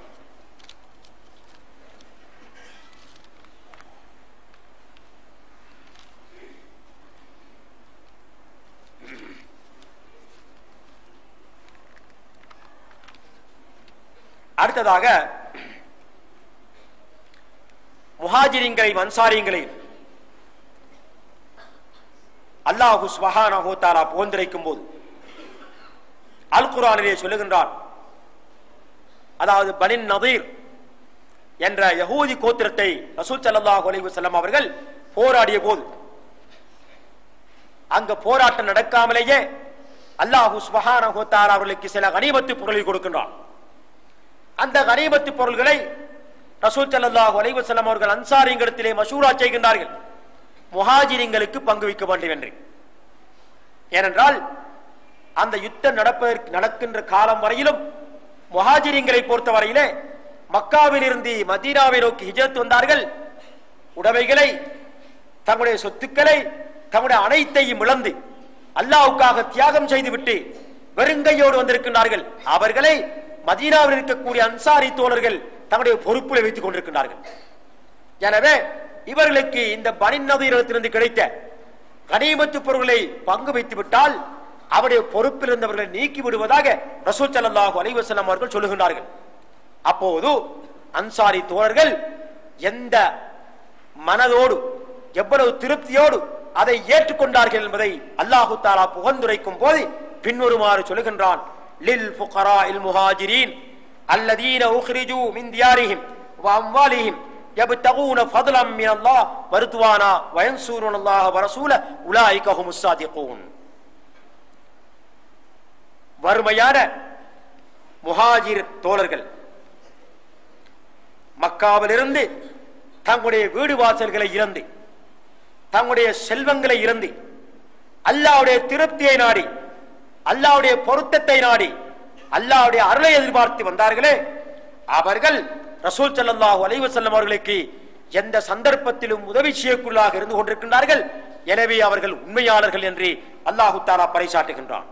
அடுத்ததாக முஹாஜிரின்களையும் அன்சாரிங்களையும் அல்லாஹ் சுப்ஹானஹு வ தஆலா புகழ்ந்துரைக்கும் போது அல் குர்ஆனிலே சொல்லுகின்றார். அதாவது பனி நதீர் என்ற யஹூதி கோத்திரத்தை ரசூல் ஸல்லல்லாஹு அலைஹி வஸல்லம் அவர்கள் போராடிய போது அங்க போராட்டம் நடக்காமலேயே அல்லாஹ் சுப்ஹானஹு வ தஆலா அவர்களுக்கு சில கனிமத்து பொருளை கொடுக்கின்றார். அந்த கனிமத்து பொருள்களை ரசூல் ஸல்லல்லாஹு அலைஹி வஸல்லம் அவர்கள் அன்சாரிகளிடத்திலே மஷூரா செய்கின்றார்கள், முஹாஜிரிங்களுக்கு பங்கு வைக்க வேண்டும் என்று. ஏனென்றால் அந்த யுத்தம் நடக்கின்ற காலம் வரையிலும் முஹாஜிரிங்களை பொறுத்தவரையிலே மக்காவில் இருந்து மதீனாவை நோக்கி ஹிஜ்ரத் வந்தார்கள். உடைமைகளை, தங்களுடைய சொத்துக்களை, தங்களுடைய அனைத்தையும் இழந்து அல்லாஹ்வுக்காக தியாகம் செய்துவிட்டு வெறுங்கையோடு வந்திருக்கிறார்கள். அவர்களை மதீனாவில் இருக்கக்கூடிய அன்சாரி தோழர்கள் தங்களுடைய பொறுப்பில் வைத்துக் கொண்டிருக்கிறார்கள். எனவே இவர்களுக்கு இந்த பனி நதீரிடத்திலிருந்து கிடைத்த கனிமத்து பொருட்களை பங்கு வைத்து விட்டால் அவருடைய பொறுப்பில் இருந்தவர்களை நீக்கி விடுவதாக ரசூல் ஸல்லல்லாஹு அலைஹி வஸல்லம் அவர்கள் சொல்லுகிறார்கள். அப்போது அன்சாரி தோழர்கள் எந்த மனதோடு, எவ்வளவு திருப்தியோடு அதை ஏற்றுக்கொண்டார்கள் என்பதை அல்லாஹு தஆலா புகழ்ந்துரைக்கும் போது பின்வருமாறு சொல்லுகின்றான். லில் ஃபுகராஇல் முஹாஜிரீன் அல்லதீன உக்ரிஜூ மின் தியாரிஹிம் வ அம்வாலிஹிம் யப்தகூன ஃபضலன் மினல்லாஹ் வ ரிضவானா வ யன்ஸூருனல்லாஹ வ ரசூலஹு உலாயிக ஹுமுஸ் ஸாதிகூன். வறுமையான முஹாஜிர் தோழர்கள் மக்காவிலிருந்து தங்களுடைய வீடு வாசல்களை இழந்து, தங்களுடைய செல்வங்களை இழந்து, அல்லாஹ்வுடைய திருப்தியை நாடி, அல்லாஹ்வுடைய பொருத்தத்தை நாடி, அல்லாஹ்வுடைய அருளை எதிர்பார்த்து வந்தார்களே, அவர்கள் ரசூல் ஸல்லல்லாஹு அலைஹி வஸல்லம் அவர்களுக்கு எந்த சந்தர்ப்பத்திலும் உதவி செய்யக்குள்ளாக இருந்து கொண்டிருக்கின்றார்கள். எனவே அவர்கள் உண்மையாளர்கள் என்று அல்லாஹு தஆலா பறைசாட்டுகின்றான்.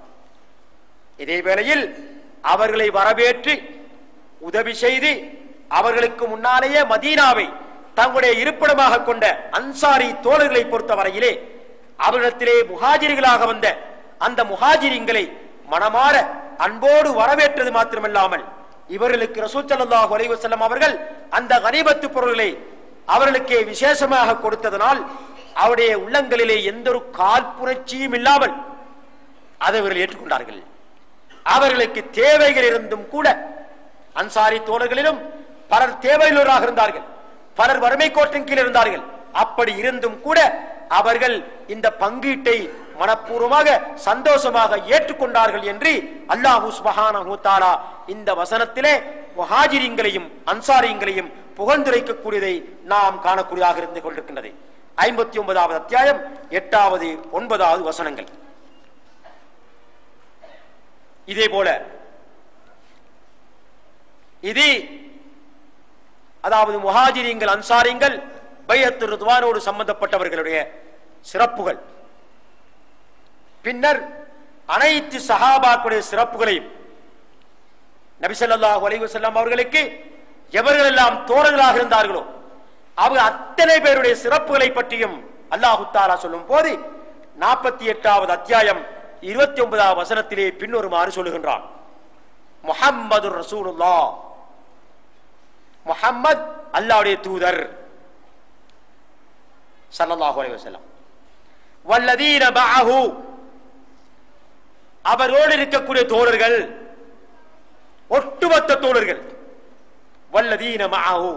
இதே வேளையில் அவர்களை வரவேற்று உதவி செய்து அவர்களுக்கு முன்னாலேயே மதீனாவை தங்களுடைய இருப்பிடமாக கொண்ட அன்சாரி தோழர்களை பொறுத்தவரையிலே அவரிடத்திலே முஹாஜிர்களாக வந்த அந்த முஹாஜிரிங்களை மனமாற அன்போடு வரவேற்றது மாத்திரமல்லாமல் இவர்களுக்கு ரசூல் ஸல்லல்லாஹு அலைஹி வஸல்லம் அவர்கள் அந்த கனிமத்து பொருள்களை அவர்களுக்கு விசேஷமாக கொடுத்ததனால் அவருடைய உள்ளங்களிலே எந்த ஒரு காழ்ப்புணர்ச்சியும் இல்லாமல் அதை அவர்கள் ஏற்றுக்கொண்டார்கள். அவர்களுக்கு தேவைகள் இருந்தும் கூட அன்சாரி தோழர்களிலும் பலர் தேவையுள்ளவராக இருந்தார்கள், பலர் வறுமை கோட்டின் கீழ் இருந்தார்கள். அப்படி இருந்தும் கூட அவர்கள் இந்த பங்கீட்டை மனப்பூர்வமாக சந்தோஷமாக ஏற்றுக்கொண்டார்கள் என்று அல்லாஹ் சுப்ஹானஹு வ தஆலா இந்த வசனத்திலே முஹாஜிரின்களையும் அன்சாரிங்களையும் புகழ்ந்துரைக்கக்கூடியதை நாம் காணக்கூடியதாக இருந்து கொண்டிருக்கின்றது. 59வது அத்தியாயம் 8வது 9வது வசனங்கள். இதே போல இது அதாவது முஹாஜிரின்கள் அன்சாரிங்கள் பைஅத்து ரிதுவானோடு சம்பந்தப்பட்டவர்களுடைய சிறப்புகள். பின்னர் அனைத்து சஹாபாக்களுடைய சிறப்புகளையும் நபி ஸல்லல்லாஹு அலைஹி வஸல்லம் அவர்களுக்கு எவர்களெல்லாம் தோழர்களாக இருந்தார்களோ அவர் அத்தனை பேருடைய சிறப்புகளை பற்றியும் அல்லாஹு தஆலா சொல்லும் போது 48வது அத்தியாயம் 29வது வசனத்திலே பின்வருமாறு சொல்லுகின்றான். முஹம்மதுர் ரசூலுல்லாஹ், முஹம்மத் அல்லாஹ்வுடைய தூதர் ஸல்லல்லாஹு அலைஹி வஸல்லம், வல்லதீன மஅஹு அவரோடு இருக்கக்கூடிய தோழர்கள், ஒட்டுமொத்த தோழர்கள், வல்லதீன மஅஹு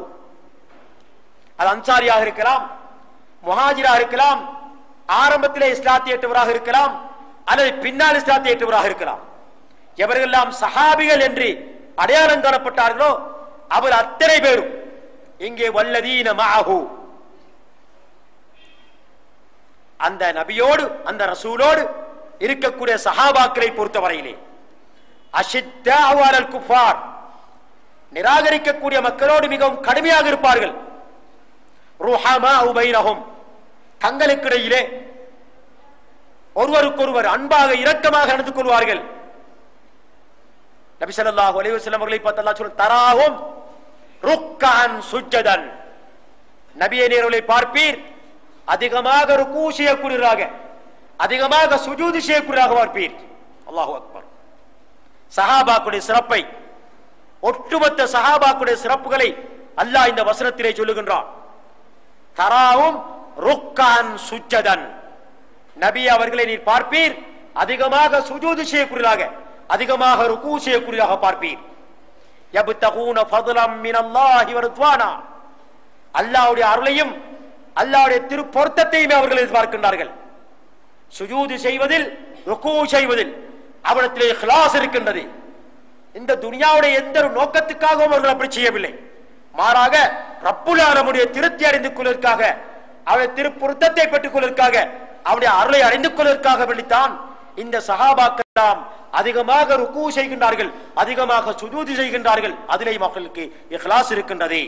அது அன்சாரியாக இருக்கலாம், முஹாஜிராக இருக்கலாம், ஆரம்பத்திலே இஸ்லாத்தை ஏற்றவராக இருக்கலாம், அல்லது பின்னால் இஸ்லாத்தை ஏற்றவராக இருக்கலாம். எவர்களெல்லாம் சஹாபிகள் என்று அடையாளம் காணப்பட்டார்களோ அவர் அத்தனை பேரும் இங்கே வல்லதீன மஅஹு அந்த நபியோடு அந்த ரசூலோடு இருக்கக்கூடிய சஹாபாக்களை பொறுத்தவரையிலே அஷித்தஉ அலல் குஃபார் நிராகரிக்கக்கூடிய மக்களோடு மிகவும் கடுமையாக இருப்பார்கள். ருஹமாஉ பைனஹும் தங்களுக்கிடையிலே ஒருவருக்கொருவர் அன்பாக இரக்கமாக நடந்து கொள்வார்கள். நபி ஸல்லல்லாஹு அலைஹி வஸல்லம் அவர்களை பார்த்து அல்லாஹ் சொல்றான், தராஹும் ருக்கஅன் சுஜ்ஜதன், நபியே நேர்களை பார்ப்பீர் அதிகமாக ருக்கு செய்யக்கூடியவராக, அதிகமாக சுஜூது செய்யக்கூடியவராக பார்ப்பீர். அல்லாஹு அக்பர். சஹாபாக்களுடைய சிறப்பை, ஒட்டுமொத்த சஹாபாக்களுடைய சிறப்புகளை அல்லாஹ் இந்த வசனத்திலே சொல்லுகின்றான். தராஹும் ருக்கஅன் சுஜ்ஜதன், நபி அவர்களை நீர் பார்ப்பீர் அதிகமாக சுஜூது செய்யக்கூடியவராக, அதிகமாக ருக்கு செய்யக்கூடியவராக பார்ப்பீர். யப்தகூன ஃபضலன் மினல்லாஹி வ ரிضவானா, அல்லாஹ்வுடைய அருளையும் அல்லாஹ்வுடைய திருப்பொருத்தத்தையும் அவர்கள் எதிர்பார்க்கின்றார்கள். சுஜூது செய்வதில், ருக்கு செய்வதில் அவரிடத்திலே இக்லாஸ் இருக்கின்றது. இந்த துனியாவுடைய எந்த ஒரு நோக்கத்துக்காகவும் அவர்கள் அப்படி செய்யவில்லை. மாறாக ரப்புல் ஆலமீனுடைய திருப்தி அடைந்து கொள்வதற்காக, அவருடைய திருப்பொருத்தத்தை பெற்றுக் கொள்வதற்காக, அவருடைய அருளை அறிந்து கொள்வதற்காக வேண்டித்தான் இந்த சஹாபாக்கள் அதிகமாக ருக்கு செய்கின்றார்கள், அதிகமாக சுஜூது செய்கின்றார்கள். அதிலே மக்களுக்கு இஹ்லாஸ் இருக்கின்றது.